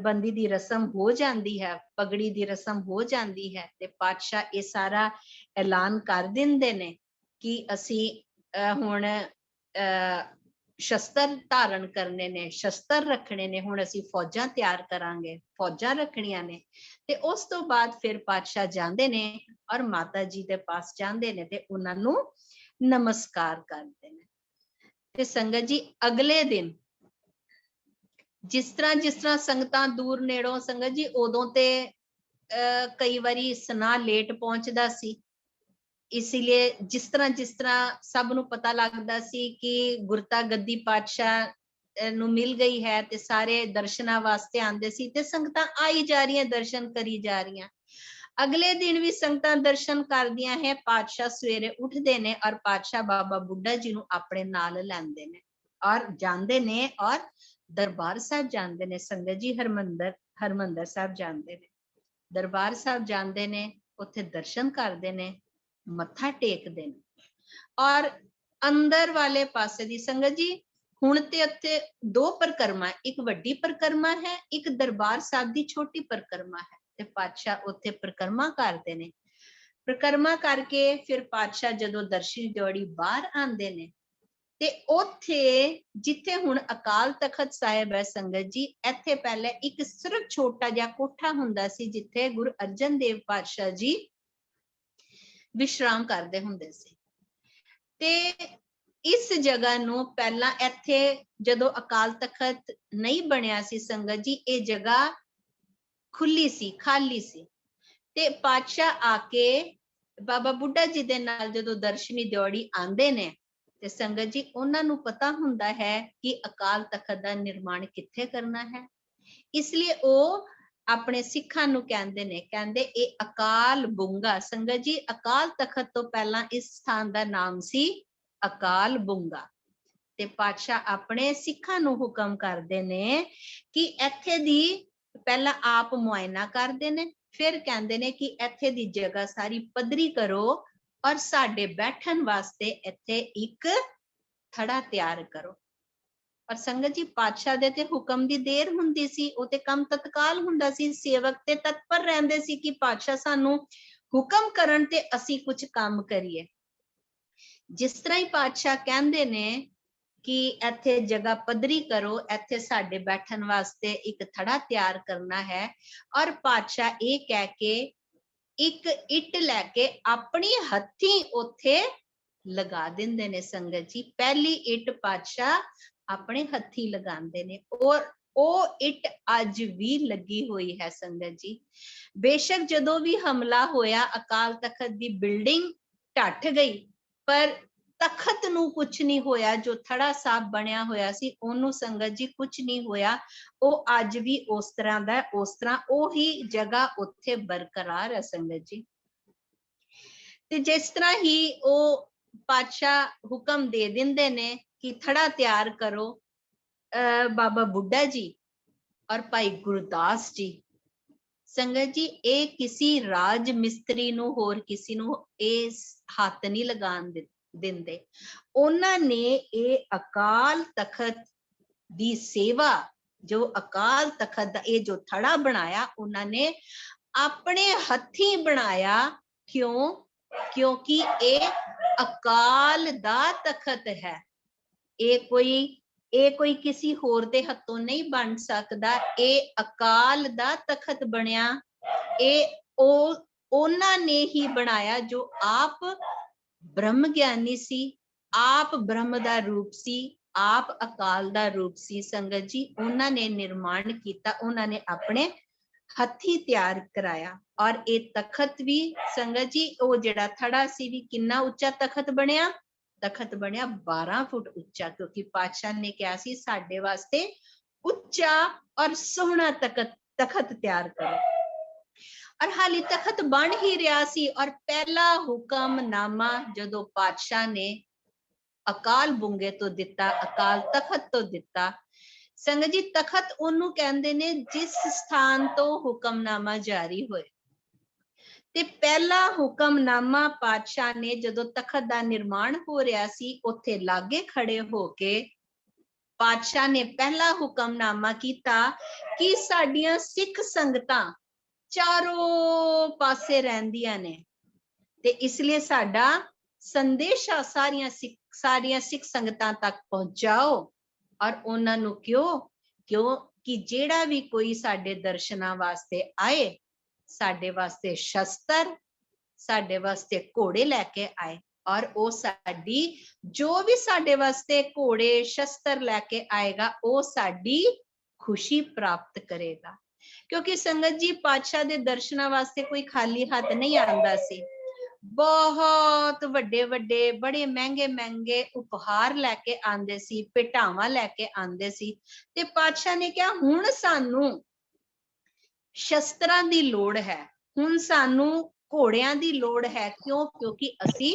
ਬੰਦੀ ਦੀ ਰਸਮ ਹੋ ਜਾਂਦੀ ਹੈ, ਪਗੜੀ ਦੀ ਰਸਮ ਹੋ ਜਾਂਦੀ ਹੈ, ਤੇ ਪਾਤਸ਼ਾਹ ਇਹ ਸਾਰਾ ਐਲਾਨ ਕਰ ਦਿੰਦੇ ਨੇ ਕਿ ਅਸੀਂ ਹੁਣ ਸ਼ਸਤਰ ਧਾਰਨ ਕਰਨੇ ਨੇ, ਸ਼ਸਤਰ ਰੱਖਣੇ ਨੇ, ਹੁਣ ਅਸੀਂ ਫੌਜਾਂ ਤਿਆਰ ਕਰਾਂਗੇ, ਫੌਜਾਂ ਰੱਖਣੀਆਂ ਨੇ। ਤੇ ਉਸ ਤੋਂ ਬਾਅਦ ਫਿਰ ਪਾਤਸ਼ਾਹ ਜਾਂਦੇ ਨੇ ਔਰ ਮਾਤਾ ਜੀ ਦੇ ਪਾਸ ਜਾਂਦੇ ਨੇ ਤੇ ਉਹਨਾਂ ਨੂੰ ਨਮਸਕਾਰ ਕਰਦੇ ਨੇ। ਤੇ ਸੰਗਤ ਜੀ, ਅਗਲੇ ਦਿਨ ਜਿਸ ਤਰ੍ਹਾਂ ਸੰਗਤਾਂ ਦੂਰ ਨੇੜੋਂ, ਸੰਗਤ ਜੀ ਉਦੋਂ ਤੇ ਕਈ ਵਾਰੀ ਸੁਨਾਹ ਲੇਟ ਪਹੁੰਚਦਾ ਸੀ, ਇਸ ਲਈ ਜਿਸ ਤਰ੍ਹਾਂ ਸਭ ਨੂੰ ਪਤਾ ਲੱਗਦਾ ਸੀ ਕਿ ਗੁਰਤਾ ਗੱਦੀ ਪਾਤਸ਼ਾਹ ਨੂੰ ਮਿਲ ਗਈ ਹੈ ਤੇ ਸਾਰੇ ਦਰਸ਼ਨਾਂ ਵਾਸਤੇ ਆਉਂਦੇ ਸੀ, ਤੇ ਸੰਗਤਾਂ ਆਈ ਜਾ ਰਹੀਆਂ, ਦਰਸ਼ਨ ਕਰੀ ਜਾ ਰਹੀਆਂ। ਅਗਲੇ ਦਿਨ ਵੀ ਸੰਗਤਾਂ ਦਰਸ਼ਨ ਕਰਦੀਆਂ ਹੈ। ਪਾਤਸ਼ਾਹ ਸਵੇਰੇ ਉੱਠਦੇ ਨੇ ਔਰ ਪਾਤਸ਼ਾਹ ਬਾਬਾ ਬੁੱਢਾ ਜੀ ਨੂੰ ਆਪਣੇ ਨਾਲ ਲੈਂਦੇ ਨੇ ਔਰ ਜਾਂਦੇ ਨੇ ਔਰ ਦਰਬਾਰ ਸਾਹਿਬ ਜਾਂਦੇ ਨੇ। ਸੰਗਤ ਜੀ, ਹਰਮੰਦਰ ਸਾਹਿਬ ਜਾਂਦੇ ਨੇ, ਦਰਬਾਰ ਸਾਹਿਬ ਜਾਂਦੇ ਨੇ, ਉੱਥੇ ਦਰਸ਼ਨ ਕਰਦੇ ਨੇ, ਮੱਥਾ ਟੇਕਦੇ ਨੇ। ਔਰ ਅੰਦਰ ਵਾਲੇ ਪਾਸੇ ਦੀ ਸੰਗਤ ਜੀ, ਹੁਣ ਤੇ ਉੱਥੇ ਦੋ ਪਰਿਕਰਮਾ, ਇੱਕ ਵੱਡੀ ਪਰਿਕਰਮਾ ਹੈ, ਇੱਕ ਦਰਬਾਰ ਸਾਹਿਬ ਦੀ ਛੋਟੀ ਪਰਿਕਰਮਾ ਹੈ। ਤੇ ਪਾਤਸ਼ਾਹ ਉੱਥੇ ਪਰਿਕਰਮਾ ਕਰਦੇ ਨੇ। ਪਰਿਕਰਮਾ ਕਰਕੇ ਫਿਰ ਪਾਤਸ਼ਾਹ ਜਦੋਂ ਦਰਸ਼ਨੀ ਦਿਹਾੜੀ ਬਾਹਰ ਆਉਂਦੇ ਨੇ, ਤੇ ਉੱਥੇ ਜਿੱਥੇ ਹੁਣ ਅਕਾਲ ਤਖਤ ਸਾਹਿਬ ਹੈ ਸੰਗਤ ਜੀ, ਇੱਥੇ ਪਹਿਲੇ ਇੱਕ ਸਿਰਫ ਛੋਟਾ ਜਿਹਾ ਕੋਠਾ ਹੁੰਦਾ ਸੀ ਜਿੱਥੇ ਗੁਰੂ ਅਰਜਨ ਦੇਵ ਪਾਤਸ਼ਾਹ ਜੀ ਵਿਸ਼ਰਾਮ ਕਰਦੇ ਹੁੰਦੇ ਸੀ। ਤੇ ਇਸ ਜਗ੍ਹਾ ਨੂੰ ਪਹਿਲਾਂ, ਇੱਥੇ ਜਦੋਂ ਅਕਾਲ ਤਖਤ ਨਹੀਂ ਬਣਿਆ ਸੀ ਸੰਗਤ ਜੀ, ਇਹ ਜਗ੍ਹਾ ਖੁੱਲੀ ਸੀ, ਖਾਲੀ ਸੀ। ਤੇ ਪਾਤਸ਼ਾਹ ਆ ਕੇ ਬਾਬਾ ਬੁੱਢਾ ਜੀ ਦੇ ਨਾਲ ਜਦੋਂ ਦਰਸ਼ਨੀ ਦਿਹਾੜੀ ਆਉਂਦੇ ਨੇ, ਤੇ ਸੰਗਤ ਜੀ ਉਹਨਾਂ ਨੂੰ ਪਤਾ ਹੁੰਦਾ ਹੈ ਕਿ ਅਕਾਲ ਤਖਤ ਦਾ ਨਿਰਮਾਣ ਕਿੱਥੇ ਕਰਨਾ ਹੈ। ਇਸ ਲਈ ਉਹ ਆਪਣੇ ਸਿੱਖਾਂ ਨੂੰ ਕਹਿੰਦੇ ਨੇ, ਕਹਿੰਦੇ ਇਹ ਅਕਾਲ ਬੁੰਗਾ। ਸੰਗਤ ਜੀ, ਅਕਾਲ ਤਖਤ ਤੋਂ ਪਹਿਲਾਂ ਇਸ ਸਥਾਨ ਦਾ ਨਾਮ ਸੀ ਅਕਾਲ ਬੁੰਗਾ। ਤੇ ਪਾਤਸ਼ਾਹ ਆਪਣੇ ਸਿੱਖਾਂ ਨੂੰ ਹੁਕਮ ਕਰਦੇ ਨੇ ਕਿ ਇੱਥੇ ਦੀ ਪਹਿਲਾਂ ਆਪ ਮੁਆਇਨਾ ਕਰਦੇ ਨੇ, फिर कहते ने कि इत्थे दी जगह सारी पद्धरी करो और साडे बैठन वास्ते इत्थे एक थड़ा तैयार करो। और संगत जी पातशाह दे ते हुक्म दी देर हुंदी सी, ओ ते काम तत्काल हुंदा सी, सेवक ते तत्पर रहंदे सी कि पातशाह सानू हुक्म करन ते असी कुछ काम करिए। जिस तरह ही पातशाह कहंदे ने कि इत्थे जगह पद्धरी करो, इत्थे साडे बैठन वास्ते एक थड़ा तैयार करना है, और पातशाह ये कह के एक इट लैके अपनी हथी उथे लगा देंदे ने। संगत जी पहली इट पातशाह अपने हथी लगांदे ने, और ओ इट अज भी लगी हुई है। संगत जी बेशक जदों भी हमला होया अकाल तखत दी बिल्डिंग ढट गई, पर तखत नू कुछ नहीं होया, जो थड़ा साहब बनया होया सी ओनू संगत जी कुछ नहीं होया, ओ अज भी उस तरह दा उस तरह ओही जगह उत्थे बरकरार है। संगत जी ते जिस तरह ही ओ पातशाह हुक्म दे दिंदे ने कि थड़ा तैयार करो, बाबा बुड्ढा जी और भाई गुरदास जी, संगत जी ए किसी राज मिस्त्री नू होर किसी नू ए हथ नहीं लगान दिंदे। उन्हां ने ए अकाल तखत दी सेवा, जो अकाल तखत दा ए जो थड़ा बनाया उन्होंने अपने हथी बनाया। क्यों? क्योंकि ए अकाल दा तखत है, ए कोई किसी होर दे हथों नहीं बन सकदा, ए अकाल दा तखत बनया। ए ओना ने ही बनाया जो आप ब्रह्म ज्ञानी सी, आप ब्रह्म दा रूप सी, आप अकाल दा रूप सी। संगत जी उन्हां ने निर्माण किया, उन्हां ने अपने हथी तैयार कराया। और ये तखत भी संगत जी वो जेड़ा थड़ा सी भी कितना उच्चा तखत बनया, तखत बनया 12 फुट उच्चा, क्योंकि पातशाह ने कहा सी साडे वास्ते उच्चा और सोहना तखत तैयार करो। और हाली तखत बन ही रहा सी, और पहला हुक्मनामा जदों पातशाह ने अकाल बुंगे तो दिता, अकाल तखत तो दिता। संगत जी तखत ओनू कहंदे ने जिस स्थान तो हुक्मनामा जारी होए। ते पहला हुक्मनामा पातशाह ने जदों तखत दा निर्माण हो रहा सी उत्थे लागे खड़े होके पातशाह ने पहला हुक्मनामा किया कि साडियां सिख संगतां चारों पासे रहंदियां ने, ते इसलिए साडा संदेशा सारियां सिख संगतां तक पहुंचाओ। और उन्हां नू क्यों कि जेड़ा भी कोई साडे दर्शनां वास्ते आए, साडे वास्ते शस्त्र, साडे वास्ते घोड़े लैके आए, और ओ साडी जो भी साडे वास्ते घोड़े शस्त्र लैके आएगा ओ साडी खुशी प्राप्त करेगा। क्योंकि संगत जी पातशाह दे दर्शनां वास्ते कोई खाली हाथ नहीं आंदा सी, बहुत वड्डे वड्डे बड़े महंगे महंगे उपहार लैके आंदे सी, भेटावां लैके आंदे सी। ते पातशाह ने कहा हुण सानू शस्त्रां दी लोड़ है, हुण सानू घोड़ियां दी लोड़ है। क्यों? क्योंकि असी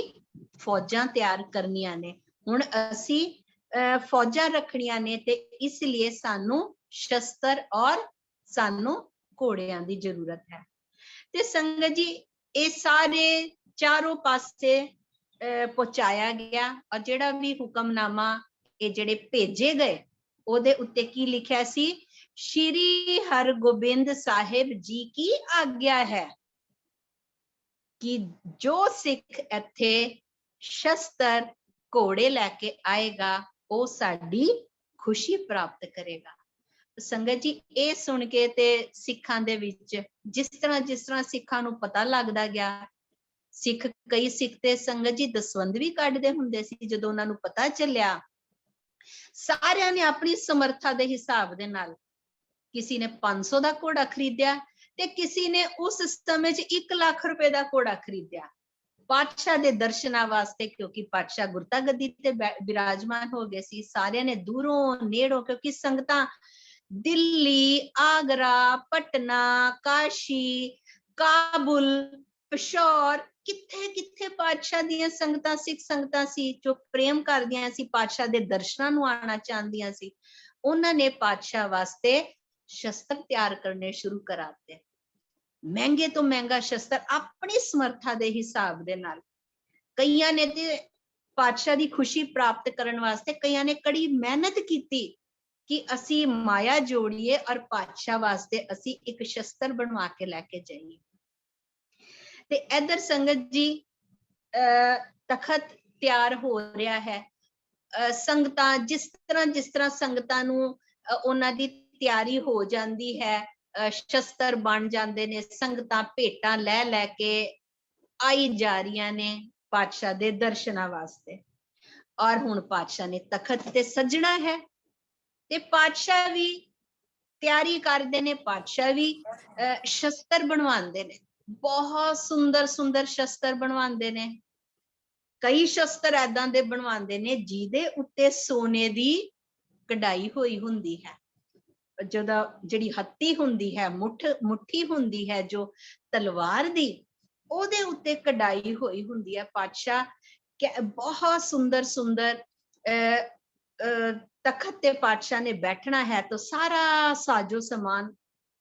फौजां तैयार करनियां ने, हुण असी फौजां रखनियां ने, ते इसलिए सानू शस्त्र और सानू घोड़ियां दी जरूरत है। ते संगत जी ये सारे चारों पासे पहुंचाया गया, और जेड़ा भी हुक्मनामा ये जेड़े भेजे गए ओदे उत्ते की लिखिया सी, श्री हरगोबिंद साहिब जी की आज्ञा है कि जो सिख इत्थे शस्त्र घोड़े लैके आएगा वो साडी खुशी प्राप्त करेगा। संगत जी ये सुन के ते सिखां दे विच जिस तरह सिखां नू पता लगदा गया, सिख कई सिख ते संगत जी दसवंध भी कढदे हुंदे सी। जदों उन्हां नू पता चलिया, सारियां ने अपनी समर्था दे हिसाब दे नाल, किसी ने 500 दा घोड़ा खरीदिया ते किसी ने उस समय च 1 लाख रुपए दा घोड़ा खरीदिया पातशाह दे दर्शनां वास्ते। क्योंकि पातशाह गुरता गद्दी ते विराजमान हो गए सी, सारियां ने दूरों नेड़ों, क्योंकि संगतां दिल्ली, आगरा, पटना, काशी, काबुल, पेशौर, किथे किथे पातशाह दियां संगतां सिख संगतां सी जो प्रेम करदियां सी, पातशाह दे दर्शनां नू आना चाहदियां सी। उन्हां ने पातशाह वास्ते शस्त्र तैयार करने शुरू कराते। ਮਹਿੰਗੇ ਤੋਂ ਮਹਿੰਗਾ ਸ਼ਸਤਰ ਆਪਣੀ ਸਮਰਥਾ ਦੇ ਹਿਸਾਬ ਦੇ ਨਾਲ। ਕਈਆਂ ਨੇ ਤੇ ਪਾਤਸ਼ਾਹ ਦੀ ਖੁਸ਼ੀ ਪ੍ਰਾਪਤ ਕਰਨ ਵਾਸਤੇ ਕਈਆਂ ਨੇ ਕੜੀ ਮਿਹਨਤ ਕੀਤੀ ਕਿ ਅਸੀਂ ਮਾਇਆ ਜੋੜੀਏ ਔਰ ਪਾਤਸ਼ਾਹ ਵਾਸਤੇ ਅਸੀਂ ਇੱਕ ਸ਼ਸਤਰ ਬਣਵਾ ਕੇ ਲੈ ਕੇ ਜਾਈਏ। ਤੇ ਇਧਰ ਸੰਗਤ ਜੀ ਤਖਤ ਤਿਆਰ ਹੋ ਰਿਹਾ ਹੈ। ਸੰਗਤਾਂ ਜਿਸ ਤਰ੍ਹਾਂ ਸੰਗਤਾਂ ਨੂੰ ਉਹਨਾਂ ਦੀ ਤਿਆਰੀ ਹੋ ਜਾਂਦੀ ਹੈ, ਸ਼ਸਤਰ ਬਣ ਜਾਂਦੇ ਨੇ, ਸੰਗਤਾਂ ਭੇਟਾਂ ਲੈ ਲੈ ਕੇ ਆਈ ਜਾ ਰਹੀਆਂ ਨੇ ਪਾਤਸ਼ਾਹ ਦੇ ਦਰਸ਼ਨਾਂ ਵਾਸਤੇ। ਔਰ ਹੁਣ ਪਾਤਸ਼ਾਹ ਨੇ ਤਖਤ ਤੇ ਸਜਣਾ ਹੈ ਤੇ ਪਾਤਸ਼ਾਹ ਵੀ ਤਿਆਰੀ ਕਰਦੇ ਨੇ, ਪਾਤਸ਼ਾਹ ਵੀ ਸ਼ਸਤਰ ਬਣਵਾਉਂਦੇ ਨੇ, ਬਹੁਤ ਸੁੰਦਰ ਸੁੰਦਰ ਸ਼ਸਤਰ ਬਣਵਾਉਂਦੇ ਨੇ। ਕਈ ਸ਼ਸਤਰ ਏਦਾਂ ਦੇ ਬਣਵਾਉਂਦੇ ਨੇ ਜਿਹਦੇ ਉੱਤੇ ਸੋਨੇ ਦੀ ਕਢਾਈ ਹੋਈ ਹੁੰਦੀ ਹੈ। ਜਦੋਂ ਜਿਹੜੀ ਹੱਤੀ ਹੁੰਦੀ ਹੈ, ਮੁੱਠੀ ਹੁੰਦੀ ਹੈ ਜੋ ਤਲਵਾਰ ਦੀ, ਉਹਦੇ ਉੱਤੇ ਕਢਾਈ ਹੋਈ ਹੁੰਦੀ ਹੈ। ਪਾਤਸ਼ਾਹ ਬਹੁਤ ਸੁੰਦਰ ਸੁੰਦਰ ਤਖਤ ਤੇ ਪਾਤਸ਼ਾਹ ਨੇ ਬੈਠਣਾ ਹੈ ਤਾਂ ਸਾਰਾ ਸਾਜੋ ਸਮਾਨ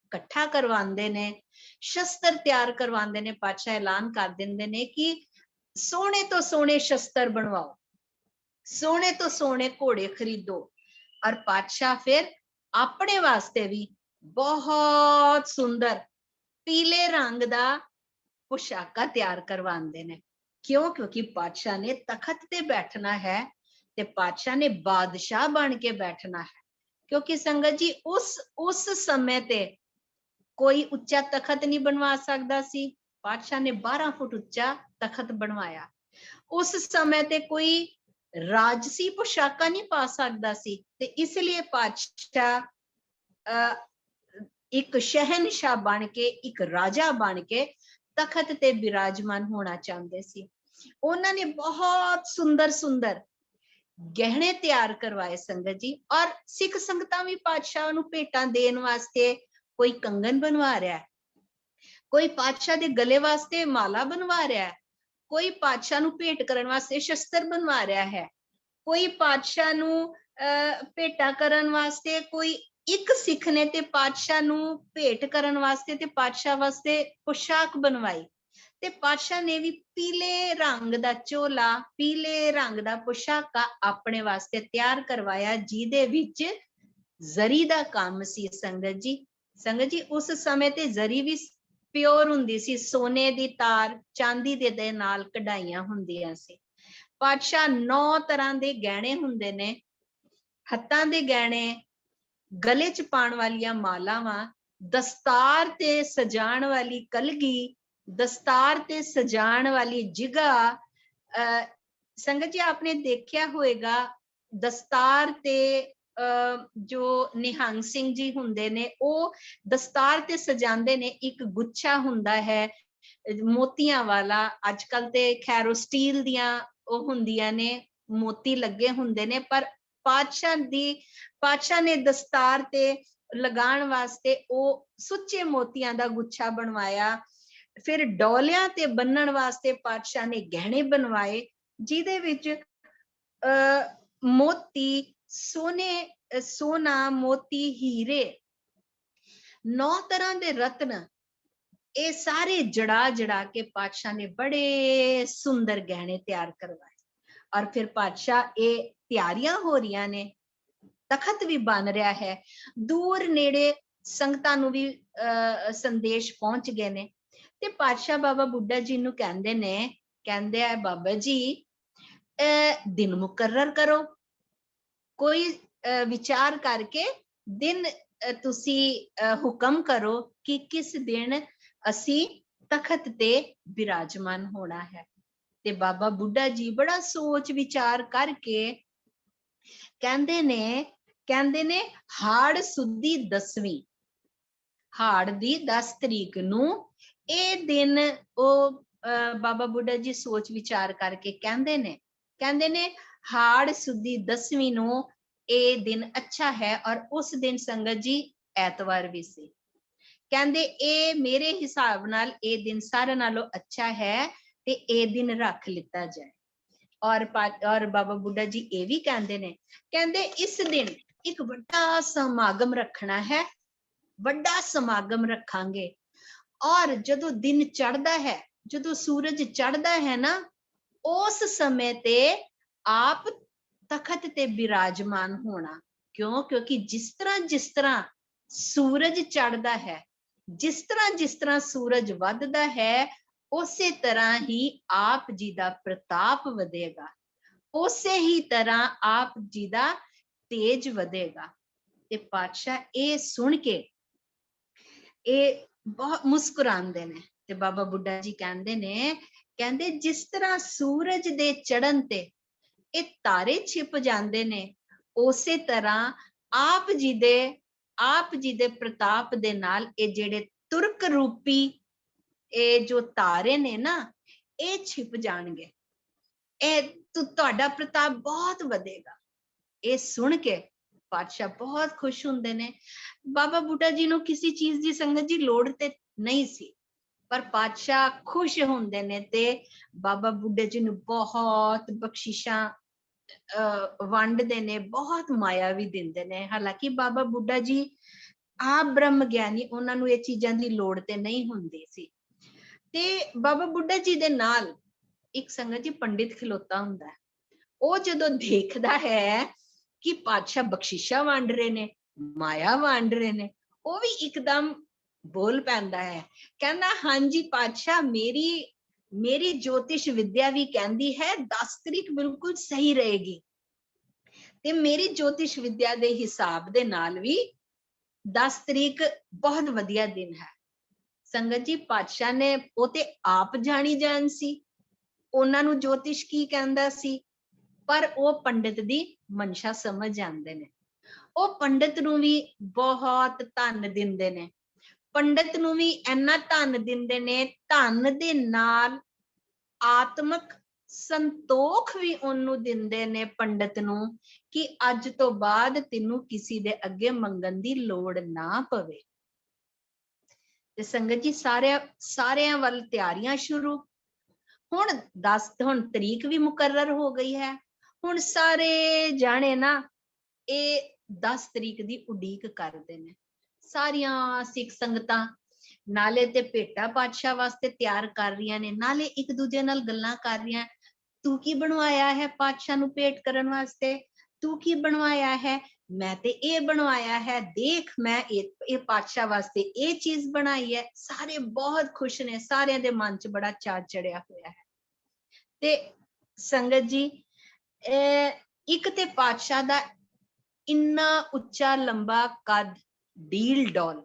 ਇਕੱਠਾ ਕਰਵਾਉਂਦੇ ਨੇ, ਸ਼ਸਤਰ ਤਿਆਰ ਕਰਵਾਉਂਦੇ ਨੇ। ਪਾਤਸ਼ਾਹ ਐਲਾਨ ਕਰ ਦਿੰਦੇ ਨੇ ਕਿ ਸੋਹਣੇ ਤੋਂ ਸੋਹਣੇ ਸ਼ਸਤਰ ਬਣਵਾਓ, ਸੋਹਣੇ ਤੋਂ ਸੋਹਣੇ ਘੋੜੇ ਖਰੀਦੋ। ਔਰ ਪਾਤਸ਼ਾਹ ਫਿਰ ਆਪਣੇ ਵਾਸਤੇ ਵੀ ਬਹੁਤ ਸੁੰਦਰ ਪੀਲੇ ਰੰਗ ਦਾ ਪੁਸ਼ਾਕਾ ਤਿਆਰ ਕਰਵਾਉਂਦੇ ਨੇ। ਕਿਉਂ? ਕਿਉਂਕਿ ਪਾਤਸ਼ਾਹ ਨੇ ਤਖਤ ਤੇ ਬੈਠਣਾ ਹੈ ਤੇ ਪਾਤਸ਼ਾਹ ਨੇ ਬਾਦਸ਼ਾਹ ਬਣ ਕੇ ਬੈਠਣਾ ਹੈ। ਕਿਉਂਕਿ ਸੰਗਤ ਜੀ ਉਸ ਸਮੇਂ ਤੇ ਕੋਈ ਉੱਚਾ ਤਖਤ ਨਹੀਂ ਬਣਵਾ ਸਕਦਾ ਸੀ। ਪਾਤਸ਼ਾਹ ਨੇ 12 ਫੁੱਟ ਉੱਚਾ ਤਖਤ ਬਣਵਾਇਆ। ਉਸ ਸਮੇਂ ਤੇ ਕੋਈ ਰਾਜਸੀ ਪੁਸ਼ਾਕਾ ਨਹੀਂ ਪਾ ਸਕਦਾ ਸੀ ਤੇ ਇਸ ਲਈ ਪਾਤਸ਼ਾਹ ਇੱਕ ਸ਼ਹਿਨशाह ਬਣ ਕੇ, ਇੱਕ ਰਾਜਾ ਬਣ ਕੇ ਤਖਤ ਤੇ ਬਿਰਾਜਮਾਨ ਹੋਣਾ ਚਾਹੁੰਦੇ ਸੀ। ਉਹਨਾਂ ਨੇ ਬਹੁਤ ਸੁੰਦਰ ਸੁੰਦਰ ਗਹਿਣੇ ਤਿਆਰ ਕਰਵਾਏ ਸੰਗਤ ਜੀ। ਔਰ ਸਿੱਖ ਸੰਗਤਾਂ ਵੀ ਪਾਤਸ਼ਾਹ ਨੂੰ ਭੇਟਾਂ ਦੇਣ ਵਾਸਤੇ ਕੋਈ ਕੰਗਨ ਬਣਵਾ ਰਿਹਾ, ਕੋਈ ਪਾਤਸ਼ਾਹ ਦੇ ਗਲੇ ਵਾਸਤੇ ਮਾਲਾ ਬਣਵਾ ਰਿਹਾ, ਕੋਈ ਪਾਤਸ਼ਾਹ ਨੂੰ ਭੇਟ ਕਰਨ ਵਾਸਤੇ ਸ਼ਸਤਰ ਬਣਵਾ ਰਿਹਾ ਹੈ, ਕੋਈ ਪਾਤਸ਼ਾਹ ਨੂੰ ਭੇਟਾ ਕਰਨ ਵਾਸਤੇ, ਕੋਈ ਇੱਕ ਸਿੱਖ ਨੇ ਤੇ ਪਾਤਸ਼ਾਹ ਨੂੰ ਭੇਟ ਕਰਨ ਵਾਸਤੇ ਤੇ ਪਾਤਸ਼ਾਹ ਵਾਸਤੇ ਪੁਸ਼ਾਕ ਬਣਵਾਈ। ਤੇ ਪਾਤਸ਼ਾਹ ਨੇ ਵੀ ਪੀਲੇ ਰੰਗ ਦਾ ਚੋਲਾ, ਪੀਲੇ ਰੰਗ ਦਾ ਪੁਸ਼ਾਕਾ ਆਪਣੇ ਵਾਸਤੇ ਤਿਆਰ ਕਰਵਾਇਆ, ਜਿਹਦੇ ਵਿੱਚ ਜ਼ਰੀ ਦਾ ਕੰਮ ਸੀ ਸੰਗਤ ਜੀ। ਸੰਗਤ ਜੀ ਉਸ ਸਮੇਂ ਤੇ ਜ਼ਰੀ ਵੀ ਪਿਓਰ ਹੁੰਦੀ ਸੀ, ਸੋਨੇ ਦੀ ਤਾਰ, ਚਾਂਦੀ ਦੇ ਨਾਲ ਕਢਾਈਆਂ ਹੁੰਦੀਆਂ ਸੀ। ਪਾਤਸ਼ਾਹ 9 ਤਰ੍ਹਾਂ ਦੇ ਗਹਿਣੇ ਹੁੰਦੇ ਨੇ, ਹੱਥਾਂ ਦੇ ਗਹਿਣੇ, ਗਲੇ 'ਚ ਪਾਉਣ ਵਾਲੀਆਂ ਮਾਲਾਵਾਂ, ਦਸਤਾਰ ਤੇ ਸਜਾਉਣ ਵਾਲੀ ਕਲਗੀ, ਦਸਤਾਰ ਤੇ ਸਜਾਉਣ ਵਾਲੀ ਜਿਗਾ। ਸੰਗਤ ਜੀ ਆਪਨੇ ਦੇਖਿਆ ਹੋਏਗਾ ਦਸਤਾਰ ਤੇ ਜੋ ਨਿਹੰਗ ਸਿੰਘ ਜੀ ਹੁੰਦੇ ਨੇ, ਉਹ ਦਸਤਾਰ ਤੇ ਸਜਾਉਂਦੇ ਨੇ, ਇੱਕ ਗੁੱਛਾ ਹੁੰਦਾ ਹੈ ਮੋਤੀਆਂ ਵਾਲਾ। ਅੱਜ ਕੱਲ ਤੇ ਖੈਰ ਉਹ ਸਟੀਲ ਦੀਆਂ ਉਹ ਹੁੰਦੀਆਂ ਨੇ, ਮੋਤੀ ਲੱਗੇ ਹੁੰਦੇ ਨੇ, ਪਰ ਪਾਤਸ਼ਾਹ ਨੇ ਦਸਤਾਰ ਤੇ ਲਗਾਉਣ ਵਾਸਤੇ ਉਹ ਸੁੱਚੇ ਮੋਤੀਆਂ ਦਾ ਗੁੱਛਾ ਬਣਵਾਇਆ। ਫਿਰ ਡੋਲਿਆਂ ਤੇ ਬੰਨਣ ਵਾਸਤੇ ਪਾਤਸ਼ਾਹ ਨੇ ਗਹਿਣੇ ਬਣਵਾਏ, ਜਿਹਦੇ ਵਿੱਚ ਮੋਤੀ, ਸੋਨਾ, ਮੋਤੀ, ਹੀਰੇ, 9 ਤਰ੍ਹਾਂ ਦੇ ਰਤਨ, ਇਹ ਸਾਰੇ ਜੜਾ ਕੇ ਪਾਤਸ਼ਾਹ ਨੇ ਬੜੇ ਸੁੰਦਰ ਗਹਿਣੇ ਤਿਆਰ ਕਰਵਾਏ। ਔਰ ਫਿਰ ਪਾਤਸ਼ਾਹ ਇਹ ਤਿਆਰੀਆਂ ਹੋ ਰਹੀਆਂ ਨੇ, ਤਖਤ ਵੀ ਬਣ ਰਿਹਾ ਹੈ, ਦੂਰ ਨੇੜੇ ਸੰਗਤਾਂ ਨੂੰ ਵੀ ਸੰਦੇਸ਼ ਪਹੁੰਚ ਗਏ ਨੇ। ਤੇ ਪਾਤਸ਼ਾਹ ਬਾਬਾ ਬੁੱਢਾ ਜੀ ਨੂੰ ਕਹਿੰਦੇ ਆ ਬਾਬਾ ਜੀ ਦਿਨ ਮੁਕਰਰ ਕਰੋ, ਕੋਈ ਵਿਚਾਰ ਕਰਕੇ ਦਿਨ ਤੁਸੀਂ ਹੁਕਮ ਕਰੋ ਕਿ ਕਿਸ ਦਿਨ ਅਸੀਂ ਤਖਤ ਤੇ ਬਿਰਾਜਮਾਨ ਹੋਣਾ ਹੈ। ਤੇ ਬਾਬਾ ਬੁੱਢਾ ਜੀ ਬੜਾ ਸੋਚ ਵਿਚਾਰ ਕਰਕੇ ਕਹਿੰਦੇ ਨੇ ਹਾੜ ਸੁਦੀ 10ਵੀਂ, ਹਾੜ ਦੀ 10 ਤਰੀਕ ਨੂੰ ਇਹ ਦਿਨ ਉਹ ਬਾਬਾ ਬੁੱਢਾ ਜੀ ਸੋਚ ਵਿਚਾਰ ਕਰਕੇ ਕਹਿੰਦੇ ਨੇ ਹਾੜ ਸੁਦੀ 10ਵੀਂ ਨੂੰ ਇਹ ਦਿਨ ਅੱਛਾ ਹੈ। ਔਰ ਉਸ ਦਿਨ ਸੰਗਤ ਜੀ ਐਤਵਾਰ ਵੀ ਸੀ। ਕਹਿੰਦੇ ਇਹ ਮੇਰੇ ਹਿਸਾਬ ਨਾਲ ਇਹ ਦਿਨ ਸਾਰਿਆਂ ਨਾਲੋਂ ਅੱਛਾ ਹੈ ਤੇ ਇਹ ਦਿਨ ਰੱਖ ਲਿੱਤਾ ਜਾਏ। ਔਰ ਬਾਬਾ ਬੁੱਢਾ ਜੀ ਇਹ ਵੀ ਕਹਿੰਦੇ ਇਸ ਦਿਨ ਇੱਕ ਵੱਡਾ ਸਮਾਗਮ ਰੱਖਣਾ ਹੈ, ਵੱਡਾ ਸਮਾਗਮ ਰੱਖਾਂਗੇ और जदों दिन चढ़दा है, जदों सूरज चढ़दा है ना, उस समय ते आप तखत ते विराजमान होना। क्यों? क्योंकि जिस तरह सूरज चढ़दा है, जिस तरह सूरज वधदा है, उसे तरह ही आप जी दा प्रताप वधेगा, उसे ही तरह आप जी दा तेज वधेगा। ते पातशाह ये सुन के ਇਹ ਬਹੁਤ ਮੁਸਕਰਾਉਂਦੇ ਨੇ ਤੇ ਬਾਬਾ ਬੁੱਢਾ ਜੀ ਕਹਿੰਦੇ ਨੇ, ਕਹਿੰਦੇ ਜਿਸ ਤਰ੍ਹਾਂ ਸੂਰਜ ਦੇ ਚੜ੍ਹਨ ਤੇ ਇਹ ਤਾਰੇ ਛਿਪ ਜਾਂਦੇ ਨੇ, ਉਸੇ ਤਰ੍ਹਾਂ ਆਪ ਜੀ ਦੇ ਪ੍ਰਤਾਪ ਦੇ ਨਾਲ ਇਹ ਜਿਹੜੇ ਤੁਰਕ ਰੂਪੀ ਇਹ ਜੋ ਤਾਰੇ ਨੇ ਨਾ, ਇਹ ਛਿਪ ਜਾਣਗੇ। ਇਹ ਤੁਹਾਡਾ ਪ੍ਰਤਾਪ ਬਹੁਤ ਵਧੇਗਾ। ਇਹ ਸੁਣ ਕੇ ਪਾਤਸ਼ਾਹ ਬਹੁਤ ਖੁਸ਼ ਹੁੰਦੇ ਨੇ। ਬਾਬਾ ਬੁੱਢਾ ਜੀ ਨੂੰ ਕਿਸੇ ਚੀਜ਼ ਦੀ ਸੰਗਤ ਜੀ ਲੋੜ ਤੇ ਨਹੀਂ ਸੀ, ਪਰ ਪਾਤਸ਼ਾਹ ਖੁਸ਼ ਹੁੰਦੇ ਨੇ ਤੇ ਬਾਬਾ ਬੁੱਢਾ ਜੀ ਨੂੰ ਬਹੁਤ ਬਖਸ਼ਿਸ਼ਾਂ ਵੰਡਦੇ ਨੇ, ਬਹੁਤ ਮਾਇਆ ਵੀ ਦਿੰਦੇ ਨੇ। ਹਾਲਾਂਕਿ ਬਾਬਾ ਬੁੱਢਾ ਜੀ ਆਪ ਬ੍ਰਹਮ ਗਿਆਨੀ, ਉਹਨਾਂ ਨੂੰ ਇਹ ਚੀਜ਼ਾਂ ਦੀ ਲੋੜ ਤੇ ਨਹੀਂ ਹੁੰਦੀ ਸੀ। ਤੇ ਬਾਬਾ ਬੁੱਢਾ ਜੀ ਦੇ ਨਾਲ ਇੱਕ ਸੰਗਤ ਜੀ ਪੰਡਿਤ ਖਲੋਤਾ ਹੁੰਦਾ ਹੈ। ਉਹ ਜਦੋਂ ਦੇਖਦਾ ਹੈ ਕਿ ਪਾਤਸ਼ਾਹ ਬਖਸ਼ਿਸ਼ਾਂ ਵੰਡ ਰਹੇ ਨੇ, ਮਾਇਆ ਵੰਡ ਰਹੇ ਨੇ, ਉਹ ਵੀ ਇੱਕਦਮ ਬੋਲ ਪੈਂਦਾ ਹੈ, ਕਹਿੰਦਾ ਹਾਂਜੀ ਪਾਤਸ਼ਾਹ, ਮੇਰੀ ਜੋਤਿਸ਼ ਵਿਦਿਆ ਵੀ ਕਹਿੰਦੀ ਹੈ 10 ਤਰੀਕ ਬਿਲਕੁਲ ਸਹੀ ਰਹੇਗੀ, ਤੇ ਮੇਰੀ ਜੋਤਿਸ਼ ਵਿਦਿਆ ਦੇ ਹਿਸਾਬ ਦੇ ਨਾਲ ਵੀ 10 ਤਰੀਕ ਬਹੁਤ ਵਧੀਆ ਦਿਨ ਹੈ। ਸੰਗਤ ਜੀ, ਪਾਤਸ਼ਾਹ ਨੇ ਉਹ ਤੇ ਆਪ ਜਾਣੀ ਜਾਣ ਸੀ, ਉਹਨਾਂ ਨੂੰ ਜੋਤਿਸ਼ ਕੀ ਕਹਿੰਦਾ ਸੀ, ਪਰ ਉਹ ਪੰਡਿਤ ਦੀ ਮਨਸ਼ਾ ਸਮਝ ਜਾਂਦੇ ਨੇ। ਉਹ ਪੰਡਿਤ ਨੂੰ ਵੀ ਬਹੁਤ ਧਨ ਦਿੰਦੇ ਨੇ, ਪੰਡਿਤ ਨੂੰ ਵੀ ਇੰਨਾ ਧਨ ਦਿੰਦੇ ਨੇ, ਧਨ ਦੇ ਨਾਲ ਆਤਮਕ ਸੰਤੋਖ ਵੀ ਉਹਨੂੰ ਦਿੰਦੇ ਨੇ ਪੰਡਿਤ ਨੂੰ, ਕਿ ਅੱਜ ਤੋਂ ਬਾਅਦ ਤੈਨੂੰ ਕਿਸੇ ਦੇ ਅੱਗੇ ਮੰਗਣ ਦੀ ਲੋੜ ਨਾ ਪਵੇ। ਤੇ ਸੰਗਤ ਜੀ, ਸਾਰਿਆਂ ਵੱਲ ਤਿਆਰੀਆਂ ਸ਼ੁਰੂ। ਹੁਣ ਤਰੀਕ ਵੀ ਮੁਕਰਰ ਹੋ ਗਈ ਹੈ। ਹੁਣ ਸਾਰੇ ਜਾਣੇ ਨਾ ਇਹ 10 ਤਰੀਕ ਦੀ ਉਡੀਕ ਕਰਦੇ ਨੇ। ਸਾਰੀਆਂ ਸਿੱਖ ਸੰਗਤਾਂ ਨਾਲੇ ਤੇ ਭੇਟਾ ਪਾਤਸ਼ਾਹ ਵਾਸਤੇ ਤਿਆਰ ਕਰ ਰਹੀਆਂ ਨੇ, ਨਾਲੇ ਇੱਕ ਦੂਜੇ ਨਾਲ ਗੱਲਾਂ ਕਰ ਰਹੀਆਂ। ਤੂੰ ਕੀ ਬਣਵਾਇਆ ਹੈ ਪਾਤਸ਼ਾਹ ਨੂੰ ਭੇਟ ਕਰਨ ਵਾਸਤੇ? ਤੂੰ ਕੀ ਬਣਵਾਇਆ ਹੈ? ਮੈਂ ਤੇ ਇਹ ਬਣਵਾਇਆ ਹੈ, ਦੇਖ ਮੈਂ ਇਹ ਪਾਤਸ਼ਾਹ ਵਾਸਤੇ ਇਹ ਚੀਜ਼ ਬਣਾਈ ਹੈ। ਸਾਰੇ ਬਹੁਤ ਖੁਸ਼ ਨੇ, ਸਾਰਿਆਂ ਦੇ ਮਨ 'ਚ ਬੜਾ ਚਾਅ ਚੜਿਆ ਹੋਇਆ ਹੈ। ਤੇ ਸੰਗਤ ਜੀ, ਇੱਕ ਤੇ ਪਾਤਸ਼ਾਹ ਦਾ ਇੰਨਾ ਉੱਚਾ ਲੰਬਾ ਕੱਦ, ਡੀਲ ਡੌਲ,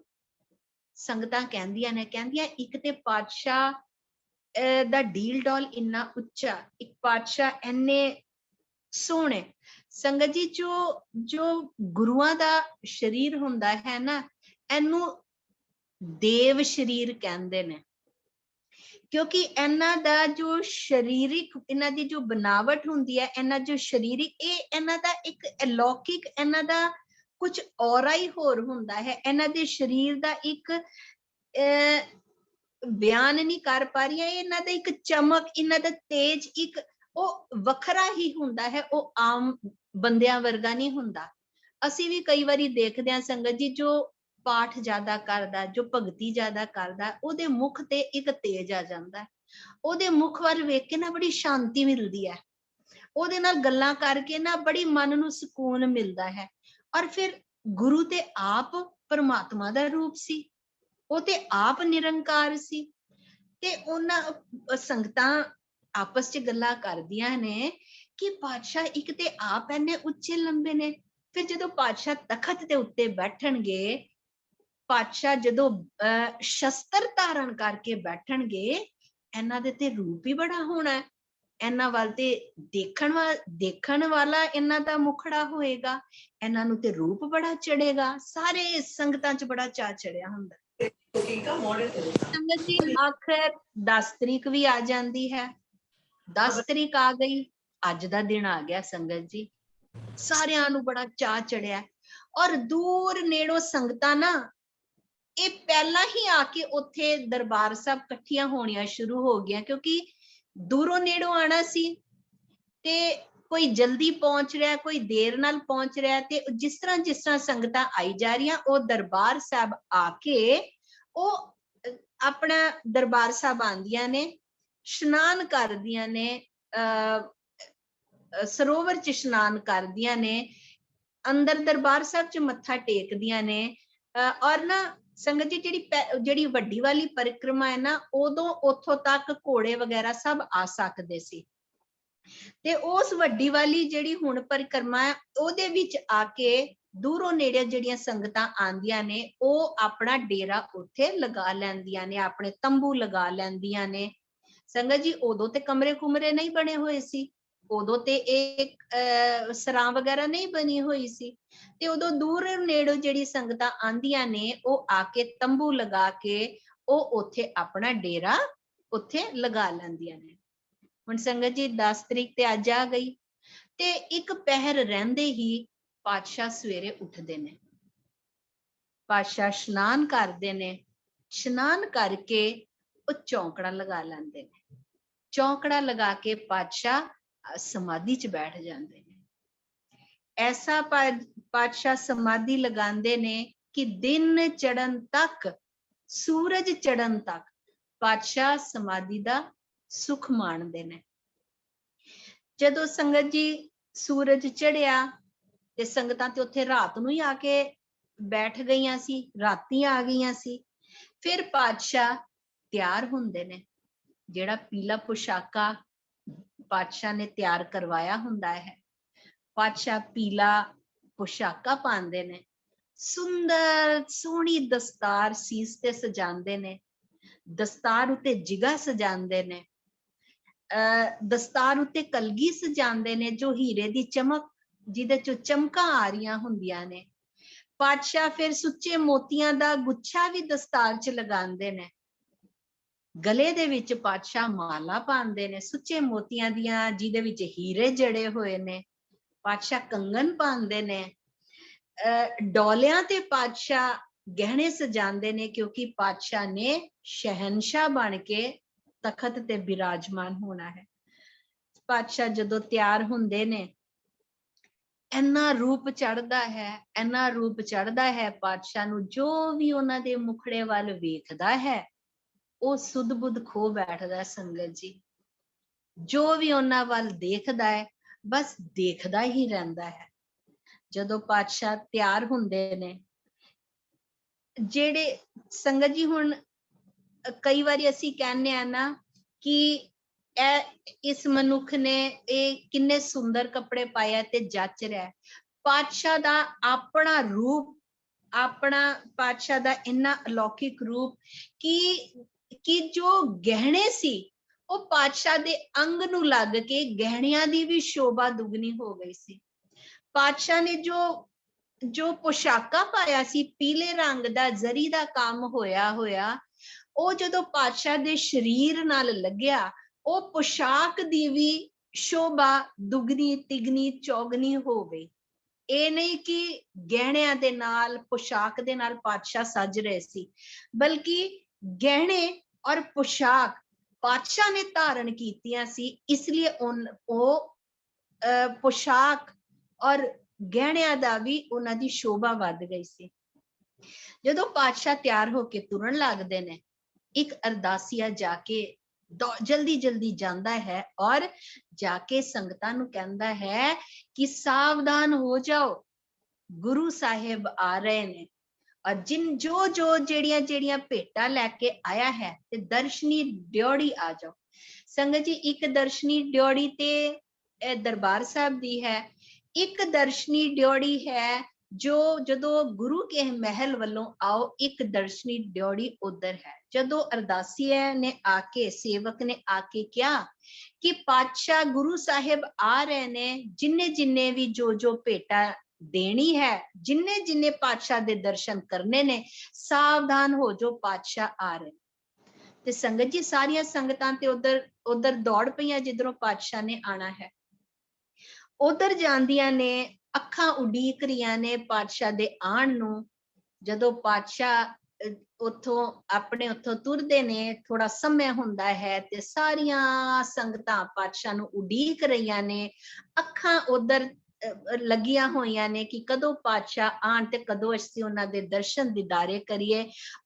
ਸੰਗਤਾਂ ਕਹਿੰਦੀਆਂ ਨੇ, ਕਹਿੰਦੀਆਂ ਇੱਕ ਤੇ ਪਾਤਸ਼ਾਹ ਦਾ ਡੀਲ ਡੌਲ ਇੰਨਾ ਉੱਚਾ, ਇੱਕ ਪਾਤਸ਼ਾਹ ਇੰਨੇ ਸੋਹਣੇ। ਸੰਗਤ ਜੀ, ਜੋ ਗੁਰੂਆਂ ਦਾ ਸਰੀਰ ਹੁੰਦਾ ਹੈ ਨਾ, ਇਹਨੂੰ ਦੇਵ ਸਰੀਰ ਕਹਿੰਦੇ ਨੇ, ਕਿਉਂਕਿ ਇਹਨਾਂ ਦਾ ਜੋ ਸਰੀਰਿਕ, ਇਹਨਾਂ ਦੀ ਜੋ ਬਨਾਵਟ ਹੁੰਦੀ ਹੈ, ਇਹਨਾਂ ਜੋ ਸਰੀਰਿਕ, ਇਹ ਇਹਨਾਂ ਦਾ ਇੱਕ ਅਲੌਕਿਕ, ਇਹਨਾਂ ਦਾ ਕੁਝ ਔਰਾ ਹੀ ਹੋਰ ਹੁੰਦਾ ਹੈ। ਇਹਨਾਂ ਦੇ ਸਰੀਰ ਦਾ ਇੱਕ ਬਿਆਨ ਨਹੀਂ ਕਰ ਪਾ ਰਹੀ ਹੈ, ਇਹਨਾਂ ਦਾ ਇੱਕ ਚਮਕ, ਇਹਨਾਂ ਦਾ ਤੇਜ, ਇੱਕ ਉਹ ਵੱਖਰਾ ਹੀ ਹੁੰਦਾ ਹੈ, ਉਹ ਆਮ ਬੰਦਿਆਂ ਵਰਗਾ ਨਹੀਂ ਹੁੰਦਾ। ਅਸੀਂ ਵੀ ਕਈ ਵਾਰੀ ਦੇਖਦੇ ਹਾਂ ਸੰਗਤ ਜੀ, ਜੋ ਪਾਠ ਜ਼ਿਆਦਾ ਕਰਦਾ, ਜੋ ਭਗਤੀ ਜ਼ਿਆਦਾ ਕਰਦਾ, ਉਹਦੇ ਮੁਖ ਤੇ ਇੱਕ ਤੇਜ ਆ ਜਾਂਦਾ, ਉਹਦੇ ਮੁਖ ਵੱਲ ਵੇਖ ਕੇ ਨਾ ਬੜੀ ਸ਼ਾਂਤੀ ਮਿਲਦੀ ਹੈ, ਉਹਦੇ ਨਾਲ ਗੱਲਾਂ ਕਰਕੇ ਨਾ ਬੜੀ ਮਨ ਨੂੰ ਸਕੂਨ ਮਿਲਦਾ ਹੈ। ਔਰ ਫਿਰ ਗੁਰੂ ਤੇ ਆਪ ਪਰਮਾਤਮਾ ਦਾ ਰੂਪ ਸੀ, ਉਹ ਤੇ ਆਪ ਨਿਰੰਕਾਰ ਸੀ। ਤੇ ਉਹਨਾਂ ਸੰਗਤਾਂ ਆਪਸ 'ਚ ਗੱਲਾਂ ਕਰਦੀਆਂ ਨੇ ਕਿ ਪਾਤਸ਼ਾਹ ਇੱਕ ਤੇ ਆਪ ਇੰਨੇ ਉੱਚੇ ਲੰਬੇ ਨੇ, ਫਿਰ ਜਦੋਂ ਪਾਤਸ਼ਾਹ ਤਖਤ ਦੇ ਉੱਤੇ ਬੈਠਣਗੇ, ਪਾਤਸ਼ਾਹ ਜਦੋਂ ਸ਼ਸਤਰ ਧਾਰਨ ਕਰਕੇ ਬੈਠਣਗੇ, ਇਹਨਾਂ ਦੇ ਤੇ ਰੂਪ ਹੀ ਬੜਾ ਹੋਣਾ, ਇਹਨਾਂ ਵੱਲ ਤੇ ਦੇਖਣ ਵਾਲਾ ਇਹਨਾਂ ਦਾ ਮੁਖੜਾ ਹੋਏਗਾ, ਇਹਨਾਂ ਨੂੰ ਤੇ ਰੂਪ ਬੜਾ ਚੜੇਗਾ। ਸਾਰੇ ਸੰਗਤਾਂ 'ਚ ਬੜਾ ਚਾਅ ਚੜਿਆ ਹੁੰਦਾ। ਸੰਗਤ ਜੀ, ਆਖਰ 10 ਤਰੀਕ ਵੀ ਆ ਜਾਂਦੀ ਹੈ। 10 ਤਰੀਕ ਆ ਗਈ, ਅੱਜ ਦਾ ਦਿਨ ਆ ਗਿਆ ਸੰਗਤ ਜੀ। ਸਾਰਿਆਂ ਨੂੰ ਬੜਾ ਚਾਅ ਚੜਿਆ, ਔਰ ਦੂਰ ਨੇੜੋਂ ਸੰਗਤਾਂ ਨਾ ਇਹ ਪਹਿਲਾਂ ਹੀ ਆ ਕੇ ਉੱਥੇ ਦਰਬਾਰ ਸਾਹਿਬ ਇਕੱਠੀਆਂ ਹੋਣੀਆਂ ਸ਼ੁਰੂ ਹੋ ਗਈਆਂ, ਕਿਉਂਕਿ ਦੂਰੋਂ ਨੇੜੋਂ ਆਣਾ ਸੀ ਤੇ ਕੋਈ ਜਲਦੀ ਪਹੁੰਚ ਰਿਹਾ, ਕੋਈ ਦੇਰ ਨਾਲ ਪਹੁੰਚ ਰਿਹਾ। ਤੇ ਜਿਸ ਤਰ੍ਹਾਂ ਸੰਗਤਾਂ ਆਈ ਜਾ ਰਹੀਆਂ, ਉਹ ਦਰਬਾਰ ਸਾਹਿਬ ਆ ਕੇ ਉਹ अपना दरबार साहब आंदियां ने, इशनान करदियां ने, सरोवर च इशनान करदियां ने, अंदर दरबार साहब च मत्था टेकदियां ने। और ना संगत जी ਜਿਹੜੀ ਵੱਡੀ ਵਾਲੀ परिक्रमा है ना, उदों उथों तक घोड़े वगैरह सब आ सकते सी। ਤੇ ਉਸ ਵੱਡੀ ਵਾਲੀ ਜਿਹੜੀ ਹੁਣ ਪਰਿਕਰਮਾ ਹੈ, ਉਹਦੇ ਵਿੱਚ ਆ ਕੇ ਦੂਰੋਂ ਨੇੜੇ ਜਿਹੜੀਆਂ ਸੰਗਤਾਂ ਆਂਦੀਆਂ ਨੇ, ਉਹ ਆਪਣਾ ਡੇਰਾ ਉੱਥੇ ਲਗਾ ਲੈਂਦੀਆਂ ਨੇ, ਆਪਣੇ ਤੰਬੂ ਲਗਾ ਲੈਂਦੀਆਂ ਨੇ। ਸੰਗਤ ਜੀ ਉਦੋਂ ਤੇ ਕਮਰੇ ਕੁਮਰੇ ਨਹੀਂ ਬਣੇ ਹੋਏ ਸੀ, ਉਦੋਂ ਤੇ ਇੱਕ ਸਰਾਂ ਵਗੈਰਾ ਨਹੀਂ ਬਣੀ ਹੋਈ ਸੀ, ਤੇ ਉਦੋਂ ਦੂਰ ਨੇੜੇ ਜਿਹੜੀ ਸੰਗਤਾਂ ਆਂਦੀਆਂ ਨੇ, ਉਹ ਆ ਕੇ ਤੰਬੂ ਲਗਾ ਕੇ ਉਹ ਉੱਥੇ ਆਪਣਾ ਡੇਰਾ ਉੱਥੇ ਲਗਾ ਲੈਂਦੀਆਂ ਨੇ। ਹੁਣ ਸੰਗਤ ਜੀ 10 ਤਰੀਕ ਤੇ ਅੱਜ ਆ ਗਈ, ਤੇ ਇੱਕ ਪਹਿਰ ਰਹਿੰਦੇ ਹੀ ਪਾਤਸ਼ਾਹ ਸਵੇਰੇ ਉੱਠਦੇ ਨੇ, ਪਾਤਸ਼ਾਹ ਇਸ਼ਨਾਨ ਕਰਦੇ ਨੇ, ਇਸ਼ਨਾਨ ਕਰਕੇ ਉਹ ਚੌਂਕੜਾ ਲਗਾ ਲੈਂਦੇ ਨੇ। ਚੌਂਕੜਾ ਲਗਾ ਕੇ ਪਾਤਸ਼ਾਹ ਸਮਾਧੀ ਚ ਬੈਠ ਜਾਂਦੇ ਨੇ। ਐਸਾ ਪਾਤਸ਼ਾਹ ਸਮਾਧੀ ਲਗਾਉਂਦੇ ਨੇ ਕਿ ਦਿਨ ਚੜਨ ਤੱਕ, ਸੂਰਜ ਚੜਨ ਤੱਕ ਪਾਤਸ਼ਾਹ ਸਮਾਧੀ ਦਾ ਸੁਖ ਮਾਣਦੇ ਨੇ। ਜਦੋਂ ਸੰਗਤ ਜੀ ਸੂਰਜ ਚੜਿਆ ਤੇ ਸੰਗਤਾਂ ਤੇ ਉੱਥੇ ਰਾਤ ਨੂੰ ਹੀ ਆ ਕੇ ਬੈਠ ਗਈਆਂ ਸੀ, ਰਾਤੀ ਆ ਗਈਆਂ ਸੀ। ਫਿਰ ਪਾਤਸ਼ਾਹ ਤਿਆਰ ਹੁੰਦੇ ਨੇ, ਜਿਹੜਾ ਪੀਲਾ ਪੁਸ਼ਾਕਾ ਪਾਤਸ਼ਾਹ ਨੇ ਤਿਆਰ ਕਰਵਾਇਆ ਹੁੰਦਾ ਹੈ, ਪਾਤਸ਼ਾਹ ਪੀਲਾ ਪੁਸ਼ਾਕਾ ਪਾਉਂਦੇ ਨੇ, ਸੁੰਦਰ ਸੋਹਣੀ ਦਸਤਾਰ ਸੀਸ ਤੇ ਸਜਾਉਂਦੇ ਨੇ, ਦਸਤਾਰ ਉੱਤੇ ਜਿਗਾ ਸਜਾਉਂਦੇ ਨੇ, ਦਸਤਾਰ ਉੱਤੇ ਕਲਗੀ ਸਜਾਉਂਦੇ ਨੇ, ਜੋ ਹੀਰੇ ਦੀ ਚਮਕ, ਜਿਹਦੇ ਚੋਂ ਚਮਕਾਂ ਆ ਰਹੀਆਂ ਹੁੰਦੀਆਂ ਨੇ। ਪਾਤਸ਼ਾਹ ਫਿਰ ਸੁੱਚੇ ਮੋਤੀਆਂ ਦਾ ਗੁੱਛਾ ਵੀ ਦਸਤਾਰ 'ਚ ਲਗਾਉਂਦੇ ਨੇ। ਗਲੇ ਦੇ ਵਿੱਚ ਪਾਤਸ਼ਾਹ ਮਾਲਾ ਪਾਉਂਦੇ ਨੇ ਸੁੱਚੇ ਮੋਤੀਆਂ ਦੀਆਂ, ਜਿਹਦੇ ਵਿੱਚ ਹੀਰੇ ਜੜੇ ਹੋਏ ਨੇ। ਪਾਤਸ਼ਾਹ ਕੰਗਣ ਪਾਉਂਦੇ ਨੇ। ਡੋਲਿਆਂ ਤੇ ਪਾਤਸ਼ਾਹ ਗਹਿਣੇ ਸਜਾਉਂਦੇ ਨੇ, ਕਿਉਂਕਿ ਪਾਤਸ਼ਾਹ ਨੇ ਸ਼ਹਿਨशाह ਬਣ ਕੇ ਤਖਤ ਤੇ ਬਿਰਾਜਮਾਨ ਹੋਣਾ ਹੈ। ਪਾਤਸ਼ਾਹ ਜਦੋਂ ਤਿਆਰ ਹੁੰਦੇ ਨੇ, ਇੰਨਾ ਰੂਪ ਚੜ੍ਹਦਾ ਹੈ, ਇੰਨਾ ਰੂਪ ਚੜ੍ਹਦਾ ਹੈ ਪਾਤਸ਼ਾਹ ਨੂੰ, ਜੋ ਵੀ ਉਹਨਾਂ ਦੇ ਮੁਖੜੇ ਵੱਲ ਵੇਖਦਾ ਹੈ ਉਹ ਸੁੱਧ ਬੁੱਧ ਖੋ ਬੈਠਦਾ ਹੈ। ਸੰਗਤ ਜੀ, ਜੋ ਵੀ ਉਹਨਾਂ ਵੱਲ ਦੇਖਦਾ ਹੈ ਬਸ ਦੇਖਦਾ ਹੀ ਰਹਿੰਦਾ ਹੈ। ਜਦੋਂ ਪਾਤਸ਼ਾਹ ਤਿਆਰ ਹੁੰਦੇ ਨੇ, ਜਿਹੜੇ ਸੰਗਤ ਜੀ ਹੁਣ ਕਈ ਵਾਰੀ ਅਸੀਂ ਕਹਿੰਦੇ ਆ ਨਾ ਕਿ ਇਸ ਮਨੁੱਖ ਨੇ ਇਹ ਕਿੰਨੇ ਸੁੰਦਰ ਕੱਪੜੇ ਪਾਏ ਤੇ ਜੱਚ ਰਿਹਾ। ਪਾਤਸ਼ਾਹ ਦਾ ਆਪਣਾ ਰੂਪ, ਆਪਣਾ ਪਾਤਸ਼ਾਹ ਦਾ ਇੰਨਾ ਅਲੌਕਿਕ ਰੂਪ ਕਿ ਜੋ ਗਹਿਣੇ ਸੀ ਉਹ ਪਾਤਸ਼ਾਹ ਦੇ ਅੰਗ ਨੂੰ ਲੱਗ ਕੇ ਗਹਿਣਿਆਂ ਦੀ ਵੀ ਸ਼ੋਭਾ ਦੁਗਣੀ ਹੋ ਗਈ ਸੀ। ਪਾਤਸ਼ਾਹ ਨੇ ਜੋ ਪੁਸ਼ਾਕਾ ਪਾਇਆ ਸੀ, ਪੀਲੇ ਰੰਗ ਦਾ ਜ਼ਰੀ ਦਾ ਕੰਮ ਹੋਇਆ, ਉਹ ਜਦੋਂ ਪਾਤਸ਼ਾਹ ਦੇ ਸਰੀਰ ਨਾਲ ਲੱਗਿਆ, ਉਹ ਪੁਸ਼ਾਕ ਦੀ ਵੀ ਸ਼ੋਭਾ ਦੁਗਣੀ ਤਿਗਣੀ ਚੌਗਣੀ ਹੋ ਗਈ। ਇਹ ਨਹੀਂ ਕਿ ਗਹਿਣਿਆਂ ਦੇ ਨਾਲ, ਪੁਸ਼ਾਕ ਦੇ ਨਾਲ ਪਾਤਸ਼ਾਹ ਸਜ ਰਹੇ ਸੀ, ਬਲਕਿ ਗਹਿਣੇ ਔਰ ਪੁਸ਼ਾਕ ਪਾਤਸ਼ਾਹ ਨੇ ਧਾਰਨ ਕੀਤੀਆਂ ਸੀ, ਇਸ ਲਈ ਉਹ ਪੁਸ਼ਾਕ ਔਰ ਗਹਿਣਿਆਂ ਦਾ ਵੀ ਉਹਨਾਂ ਦੀ ਸ਼ੋਭਾ ਵੱਧ ਗਈ ਸੀ। ਜਦੋਂ ਪਾਤਸ਼ਾਹ ਤਿਆਰ ਹੋ ਕੇ ਤੁਰਨ ਲੱਗਦੇ ਨੇ, ਇੱਕ ਅਰਦਾਸੀਆ ਜਾ ਕੇ ਜਲਦੀ ਜਾਂਦਾ ਹੈ ਔਰ ਜਾ ਕੇ ਸੰਗਤਾਂ ਨੂੰ ਕਹਿੰਦਾ ਹੈ ਕਿ ਸਾਵਧਾਨ ਹੋ ਜਾਓ, ਗੁਰੂ ਸਾਹਿਬ ਆ ਰਹੇ ਨੇ। ਔਰ ਜੋ ਜਿਹੜੀਆਂ ਭੇਟਾਂ ਲੈ ਕੇ ਆਇਆ ਹੈ ਤੇ ਦਰਸ਼ਨੀ ਡਿਓੜੀ ਆ ਜਾਓ। ਸੰਗਤ ਜੀ, ਇੱਕ ਦਰਸ਼ਨੀ ਡਿਓੜੀ ਤੇ ਦਰਬਾਰ ਸਾਹਿਬ ਦੀ ਹੈ, ਇੱਕ ਦਰਸ਼ਨੀ ਡਿਓੜੀ ਹੈ ਜੋ ਜਦੋਂ ਗੁਰੂ ਕੇ ਮਹਿਲ ਵੱਲੋਂ ਆਓ, ਇੱਕ ਦਰਸ਼ਨੀ ਡਿਓੜੀ ਉਧਰ ਹੈ। ਜਦੋਂ ਅਰਦਾਸੀਆ ਨੇ ਆ ਕੇ, ਸੇਵਕ ਨੇ ਆ ਕੇ ਕਿਹਾ ਕਿ ਪਾਤਸ਼ਾਹ ਗੁਰੂ ਸਾਹਿਬ ਆ ਰਹੇ ਨੇ, ਜਿੰਨੇ ਵੀ ਜੋ ਭੇਟਾ ਦੇਣੀ ਹੈ, ਜਿੰਨੇ ਪਾਤਸ਼ਾਹ ਦੇ ਦਰਸ਼ਨ ਕਰਨੇ ਨੇ, ਸਾਵਧਾਨ ਹੋ ਜੋ, ਪਾਤਸ਼ਾਹ ਆ ਰਹੇ। ਤੇ ਸੰਗਤ ਜੀ, ਸਾਰੀਆਂ ਸੰਗਤਾਂ ਤੇ ਉਧਰ ਦੌੜ ਪਈਆਂ ਜਿੱਧਰੋਂ ਪਾਤਸ਼ਾਹ ਨੇ ਆਣਾ ਹੈ। ਉਧਰ ਜਾਂਦੀਆਂ ਨੇ, ਅੱਖਾਂ ਉਡੀਕ ਰਹੀਆਂ ਨੇ ਪਾਤਸ਼ਾਹ ਦੇ ਆਉਣ ਨੂੰ। ਜਦੋਂ ਪਾਤਸ਼ਾਹ ਉੱਥੋਂ ਤੁਰਦੇ ਨੇ, ਥੋੜਾ ਸਮਾਂ ਹੁੰਦਾ ਹੈ ਤੇ ਸਾਰੀਆਂ ਸੰਗਤਾਂ ਪਾਤਸ਼ਾਹ ਨੂੰ ਉਡੀਕ ਰਹੀਆਂ ਨੇ, ਅੱਖਾਂ ਉਧਰ ਲੱਗੀਆਂ ਹੋਈਆਂ ਨੇ ਕਿ ਕਦੋਂ ਪਾਤਸ਼ਾਹ ਆਣ ਤੇ ਕਦੋਂ ਅਸੀਂ ਉਹਨਾਂ ਦੇ ਦਰਸ਼ਨ ਦੀਦਾਰੇ ਕਰੀਏ।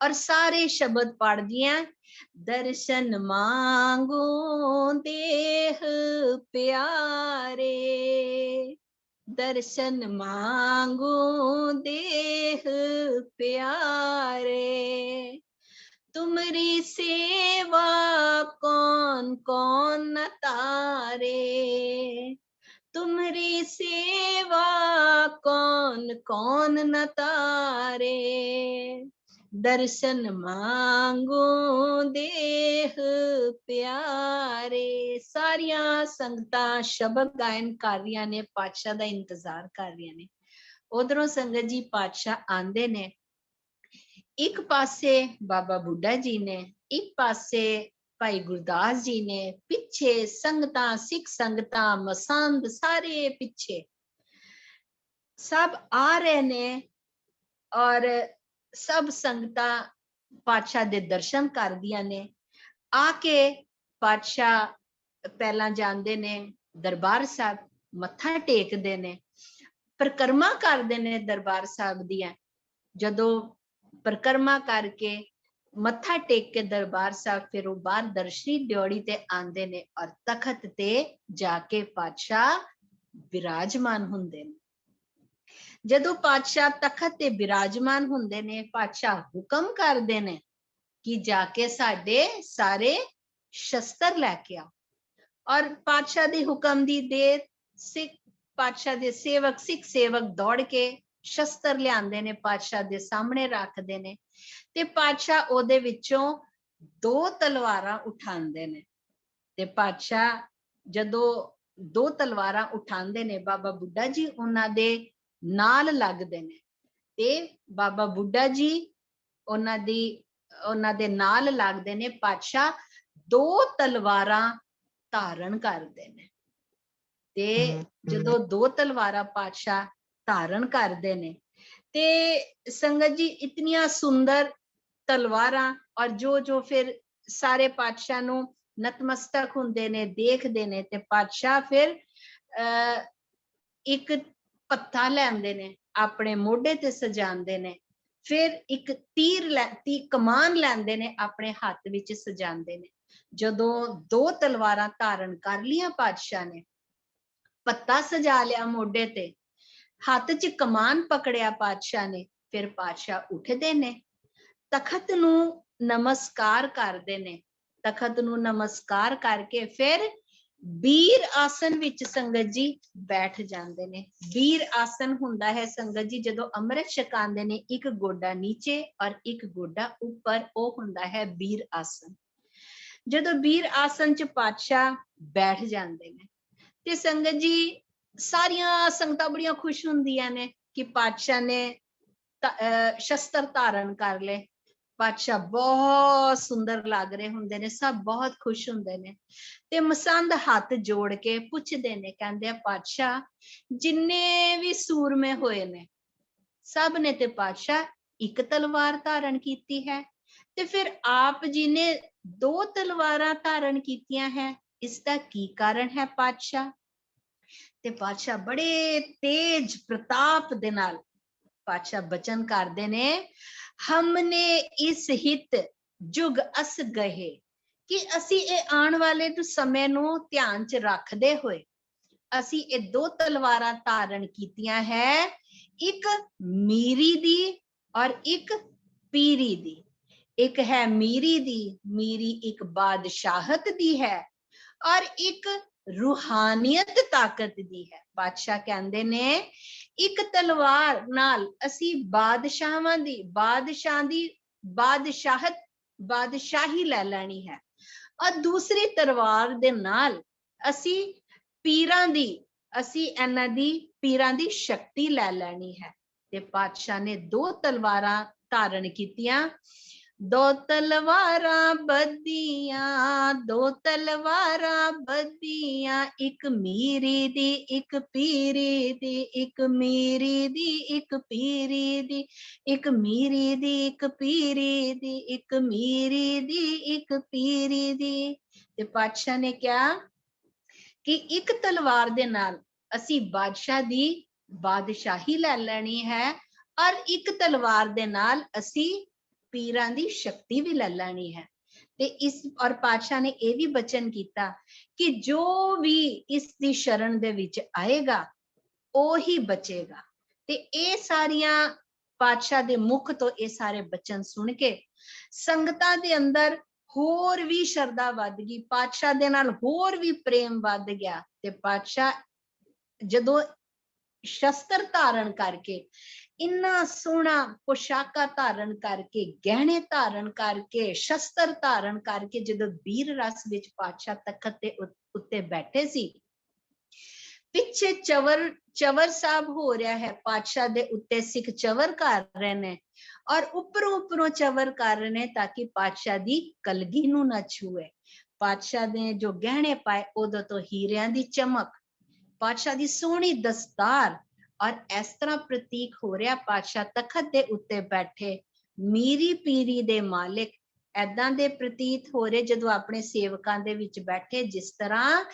ਔਰ ਸਾਰੇ ਸ਼ਬਦ ਪੜ੍ਹਦੀਆਂ, ਦਰਸ਼ਨ ਮਾਂਗੂ ਦੇਹ ਪਿਆਰੇ, दर्शन मांगू देह प्यारे, तुमरी सेवा कौन कौन न तारे, तुमरी सेवा कौन कौन न तारे, दर्शन मांगू देह प्यारे। सारिया संगतां शबद गायन कर रही ने, पातशाह दा इंतजार कर रही ने। उधरों संगत जी पातशाह आंदे ने, एक पासे बाबा बुड्ढा जी ने, एक पासे भाई गुरदास जी ने, पिछे संगतां, सिख संगतां, मसंद सारे पिछे सब आ रहे ने। और सब संगतां पातशाह दे दर्शन कर दिया ने। आके पातशाह पहला जांदे ने दरबार साहब, मत्था टेकदे ने, परिक्रमा करदे ने दरबार साहब दियां। जदों परिक्रमा करके मत्था टेक के दरबार साहब फिर वो बाहर दर्शनी ड्योड़ी ते आंदे ने और तखत ते जाके पातशाह विराजमान हुंदे ने। जदों पातशाह तखत ते विराजमान हुंदे ने, पातशाह हुक्म करदे ने कि जाके साडे सारे शस्त्र लैके आओ। और पातशाह दे हुक्म दी देर सिख पातशाह दे सेवक, सिख सेवक दौड़ के शस्त्र लियांदे ने, पातशाह दे सामने रखदे ने ते पातशाह ओदे विचों 2 तलवारां उठांदे ने। ते पातशाह जदों 2 तलवारां उठांदे ने, बाबा बुड्ढा जी उन्हां दे नाल लगदे ने ते बाबा बुड्ढा जी उन्हां दे नाल लगदे ने। पातशाह 2 तलवारां धारण करदे ने ते जदों 2 तलवारां पातशाह धारण करदे ने ते संगत जी इतनियां सुंदर तलवारां। और जो जो फिर सारे पातशाह नूं नतमस्तक हुंदे ने, देखदे ने ते पातशाह फिर एक पत्ता लैंदे ने, अपने मोढे ते सजांदे ने, फिर एक तीर कमान लैंदे ने, अपने हाथ विच सजांदे ने। जदों 2 तलवारां धारण कर लियां पातशाह ने, पत्ता सजा लिया मोढे ते, हाथ च कमान पकड़िया पातशाह ने, फिर पातशाह उठदे ने, तखत नूं नमस्कार करदे ने, तखत नूं नमस्कार करके फिर बीर आसन विच संगत जी बैठ जांदे ने। बीर आसन हुंदा है संगत जी जदों अमृत छकांदे ने, एक गोडा नीचे और एक गोडा ऊपर, ओ हुंदा है बीर आसन। जदों बीर आसन च पातशाह बैठ जांदे ने ते संगत जी सारियां संगतां बड़ियां खुश हुंदियां ने कि पातशाह ने शस्त्र धारण कर ले। पातशाह बहुत सुंदर लग रहे हुंदे ने, सब बहुत खुश हुंदे ने ते मसंद हाथ जोड़ के पुछदे ने, कहंदे पातशाह जिन्ने भी सूरमे होए ने सब ने ते पातशाह एक तलवार धारण कीती है, ते फिर आप जी ने 2 तलवारां धारण कीतियां है, इसका की कारण है पातशाह? ते पातशाह बड़े तेज प्रताप दे नाल पातशाह बचन करदे ने, हमने इस हित जुग अस गए कि असी ए आने वाले समय नूं ध्यान च रखदे होए असी ए 2 तलवारां धारण कीतियां है, एक मीरी दी और एक पीरी दी। एक है मीरी दी, मीरी एक बादशाहत दी है और एक रूहानियत ताकत दी है। पातशाह कहंदे ने एक तलवार नाल असी बादशाहां दी बादशाहत बादशाही ले लेनी है और दूसरी तलवार दे नाल असी पीरां दी इन्हां दी पीरां दी शक्ति ले लेनी है। ते पातशाह ने 2 तलवारां धारण कीतियां, 2 तलवारां बधियां, 2 तलवारां बधियां, एक मीरी दी एक पीरी दी, एक मीरी दी एक पीरी दी, एक मीरी दी एक पीरी दी, एक मीरी दी एक पीरी दी। ते पातशाह ने कहा कि एक तलवार दे नाल ਅਸੀਂ ਬਾਦਸ਼ਾਹ ਦੀ ਬਾਦਸ਼ਾਹੀ ਲੈ ਲੈਣੀ ਹੈ ਔਰ ਇੱਕ ਤਲਵਾਰ ਦੇ ਨਾਲ ਅਸੀਂ ਪੀਰਾਂ ਦੀ ਸ਼ਕਤੀ ਵੀ ਲੈ ਲੈਣੀ ਹੈ। ਤੇ ਇਸ ਔਰ ਪਾਤਸ਼ਾਹ ਨੇ ਇਹ ਵੀ ਬਚਨ ਕੀਤਾ ਕਿ ਜੋ ਵੀ ਇਸ ਦੀ ਸ਼ਰਨ ਦੇ ਵਿੱਚ ਆਏਗਾ ਉਹ ਹੀ ਬਚੇਗਾ। ਤੇ ਇਹ ਸਾਰੀਆਂ ਪਾਤਸ਼ਾਹ ਦੇ ਮੁਖ ਤੋਂ ਇਹ ਸਾਰੇ ਬਚਨ ਸੁਣ ਕੇ ਸੰਗਤਾਂ ਦੇ ਅੰਦਰ ਹੋਰ ਵੀ ਸ਼ਰਧਾ ਵੱਧ ਗਈ, ਪਾਤਸ਼ਾਹ ਦੇ ਨਾਲ ਹੋਰ ਵੀ ਪ੍ਰੇਮ ਵੱਧ ਗਿਆ। ਤੇ ਪਾਤਸ਼ਾਹ ਜਦੋਂ ਸ਼ਸਤਰ ਧਾਰਨ ਕਰਕੇ, ਇੰਨਾ ਸੋਹਣਾ ਪੁਸ਼ਾਕਾ ਧਾਰਨ ਕਰਕੇ, ਗਹਿਣੇ ਧਾਰਨ ਕਰਕੇ, ਸ਼ਸਤਰ ਧਾਰਨ ਕਰਕੇ ਜਦੋਂ ਵੀਰ ਰਸ ਵਿੱਚ ਪਾਤਸ਼ਾਹ ਤਖਤ ਦੇ ਉੱਤੇ ਬੈਠੇ ਸੀ, ਪਿੱਛੇ ਚਵਰ ਸਾਹਿਬ ਹੋ ਰਿਹਾ ਹੈ, ਪਾਤਸ਼ਾਹ ਦੇ ਉੱਤੇ ਸਿੱਖ ਚਵਰ ਕਰ ਰਹੇ ਨੇ ਔਰ ਉੱਪਰੋਂ ਚਵਰ ਕਰ ਰਹੇ ਨੇ ਤਾਂ ਕਿ ਪਾਤਸ਼ਾਹ ਦੀ ਕਲਗੀ ਨੂੰ ਨਾ ਛੂਏ। ਪਾਤਸ਼ਾਹ ਨੇ ਜੋ ਗਹਿਣੇ ਪਾਏ ਉਦੋਂ ਤੋਂ ਹੀਰਿਆਂ ਦੀ ਚਮਕ, ਪਾਤਸ਼ਾਹ ਦੀ ਸੋਹਣੀ ਦਸਤਾਰ, ਔਰ ਇਸ ਤਰ੍ਹਾਂ ਪ੍ਰਤੀਕ ਹੋ ਰਿਹਾ ਪਾਤਸ਼ਾਹ ਤਖਤ ਦੇ ਉੱਤੇ ਬੈਠੇ ਮੀਰੀ ਪੀਰੀ ਦੇ ਮਾਲਿਕ। ਏਦਾਂ ਦੇ ਪ੍ਰਤੀਤ ਹੋ ਰਹੇ ਜਦੋਂ ਆਪਣੇ ਸੇਵਕਾਂ ਦੇ ਵਿੱਚ ਬੈਠੇ, ਜਿਸ ਤਰ੍ਹਾਂ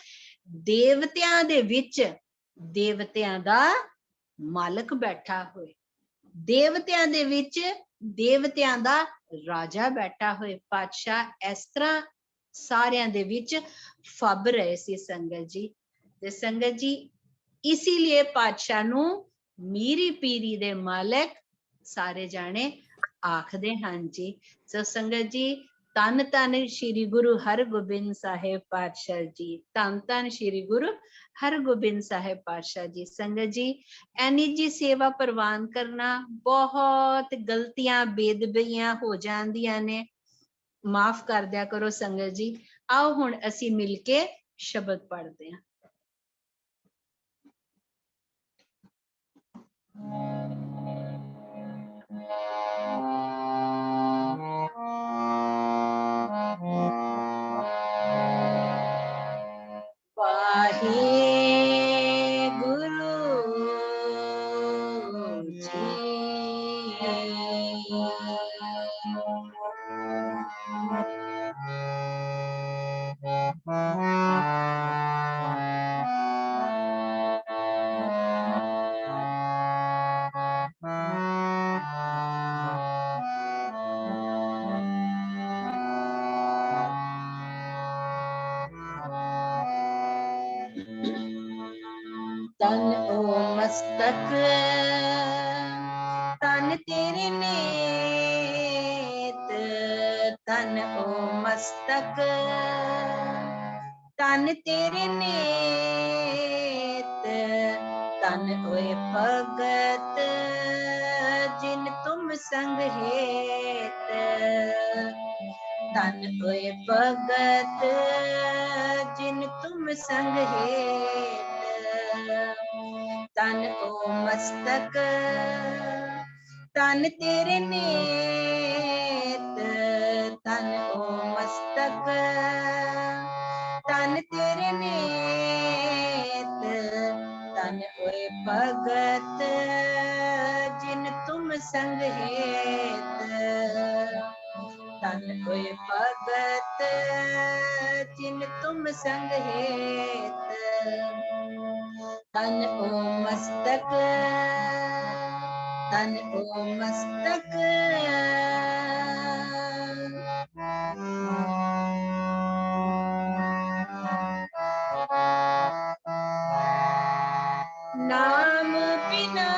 ਦੇਵਤਿਆਂ ਦੇ ਵਿੱਚ ਦੇਵਤਿਆਂ ਦਾ ਮਾਲਕ ਬੈਠਾ ਹੋਏ, ਦੇਵਤਿਆਂ ਦੇ ਵਿੱਚ ਦੇਵਤਿਆਂ ਦਾ ਰਾਜਾ ਬੈਠਾ ਹੋਏ। ਪਾਤਸ਼ਾਹ ਇਸ ਤਰ੍ਹਾਂ ਸਾਰਿਆਂ ਦੇ ਵਿੱਚ ਫੱਬ ਰਹੇ ਸੀ ਸੰਗਤ ਜੀ। ਤੇ ਸੰਗਤ ਜੀ ਇसी लिए ਪਾਤਸ਼ਾਹ ਨੂੰ ਮੀਰੀ ਪੀਰੀ ਦੇ ਮਾਲਕ ਸਾਰੇ ਜਾਣੇ ਆਖਦੇ ਹਨ ਜੀ। ਸੋ ਸੰਗਤ ਜੀ, ਧੰਨ ਧੰਨ ਸ਼੍ਰੀ ਗੁਰੂ ਹਰਗੋਬਿੰਦ ਸਾਹਿਬ ਪਾਤਸ਼ਾਹ ਜੀ, ਧੰਨ ਧੰਨ ਸ਼੍ਰੀ ਗੁਰੂ ਹਰਗੋਬਿੰਦ ਸਾਹਿਬ ਪਾਤਸ਼ਾਹ ਜੀ। ਸੰਗਤ ਜੀ, ਐਨੀ ਜੀ ਸੇਵਾ ਪ੍ਰਵਾਨ ਕਰਨਾ, ਬਹੁਤ ਗਲਤੀਆਂ ਬੇਦਬੀਆਂ ਹੋ ਜਾਂਦੀਆਂ ਨੇ, ਮਾਫ ਕਰ ਦਿਆ ਕਰੋ ਸੰਗਤ ਜੀ। ਆਓ ਹੁਣ ਅਸੀਂ ਮਿਲ ਕੇ ਸ਼ਬਦ ਪੜ੍ਹਦੇ ਹਾਂ। तन ओ मस्तक तन तेरे नेत, तन ओ मस्तक तन तेरे नेत, तन ओए भगत जिन तुम संग हेत, तन ओए भगत जिन तुम संग हेत, तन ओ मस्तक तन तेरे नेत, तन ओ मस्तक तन तेरे नेत, तन ओए भगत जिन तुम संग हेत, तन ओए भगत जिन तुम संग हेत, तन ओ मस्तक तन ओ मस्तक। नाम बिना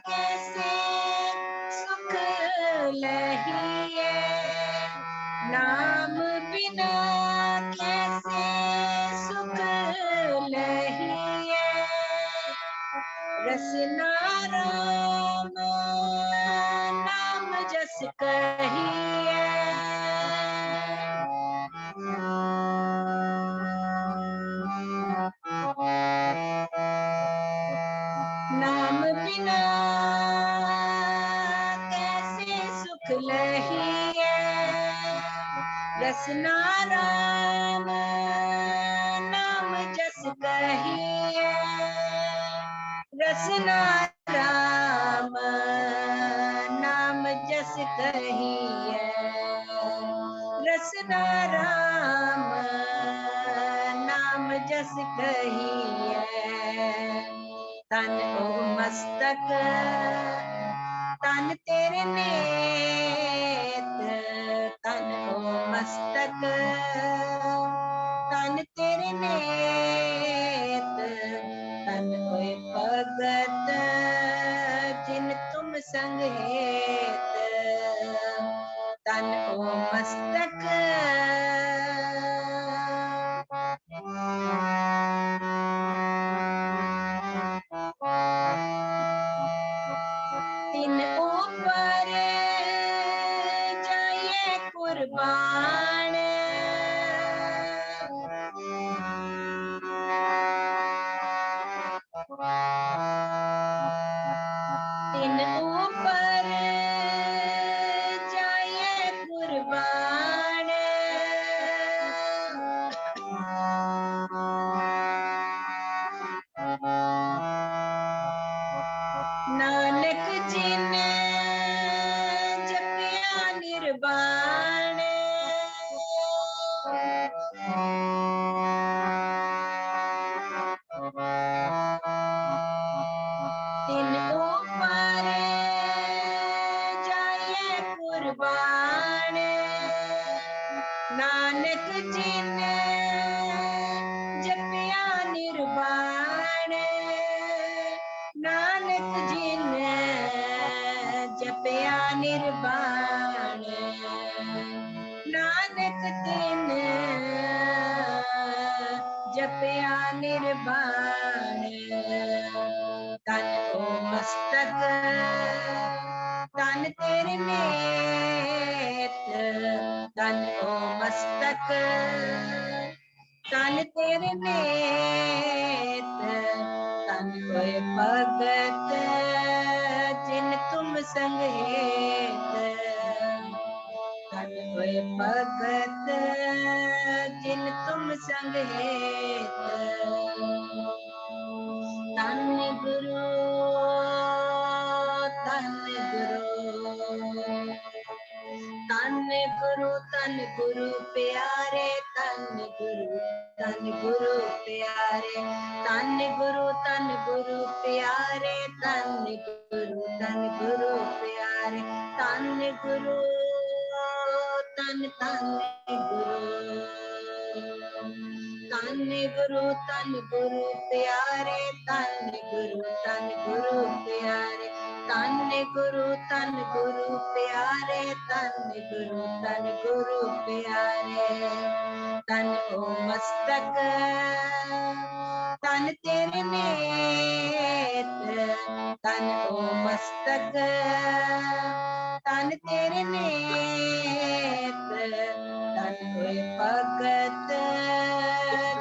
कैसे सुख लहिए, नाम बिना कैसे सुख लहिए, रसना राम नाम जस कहिए, नाम बिना कैसे सुख लहिए, रसना राम नाम जस कहिए, रसना राम नाम जस कहिए, रसना राम नाम जस जस कहिए। तन ओ मस्तक तन तेरे नेत, तन ओ मस्तक तन तेरे नेत, तन होए भगत जिन तुम संग हेत। तन ओ मस्तक तिन ऊपर जाइए कुर्बान। तिन ऊपर जाइए कुर्बान। नानक जी ने जपिया निर्वाण। तिन ऊपर जाइए कुर्बान। नानक जी ने जपिया निर्वाण। नानक जी ने जपिया निर्वाण। नानक जी ने जपिया निर्वाण। तन ओ मस्तक तन तेरे नेत, तन ओ मस्तक तन तेरे नेत, तन होए भगत जिन तुम संग हेत। तन होए भगत जिन तुम संग हेत। तन गुरु तन गुरु तन गुरु तन गुरु प्यारे। तन गुरु प्यारे। तन गुरु प्यारे। तन गुरु प्यारे। तन गुरु तन गुरु तन गुरु प्यारे। तन गुरु प्यारे। तन गुरु प्यारे। तन गुरु प्यारे। तन ओ मस्तक तन तेरे नेत, तन ओ मस्तक तन तेरे नेत, तन होए भगत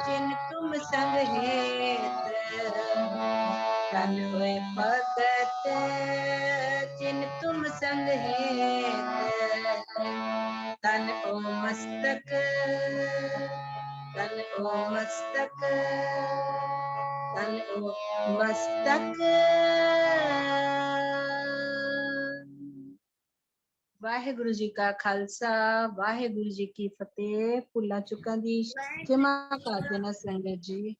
जिन तुम संग हेत। तन होए भगत जिन तुम संग हेत। तन ओ मस्तक तन ओ मस्तक तन ओ मस्तक। वाहेगुरु जी का खालसा वाहेगुरु जी की फतेह। भुला चुका दी क्षमा कर देना संगत जी।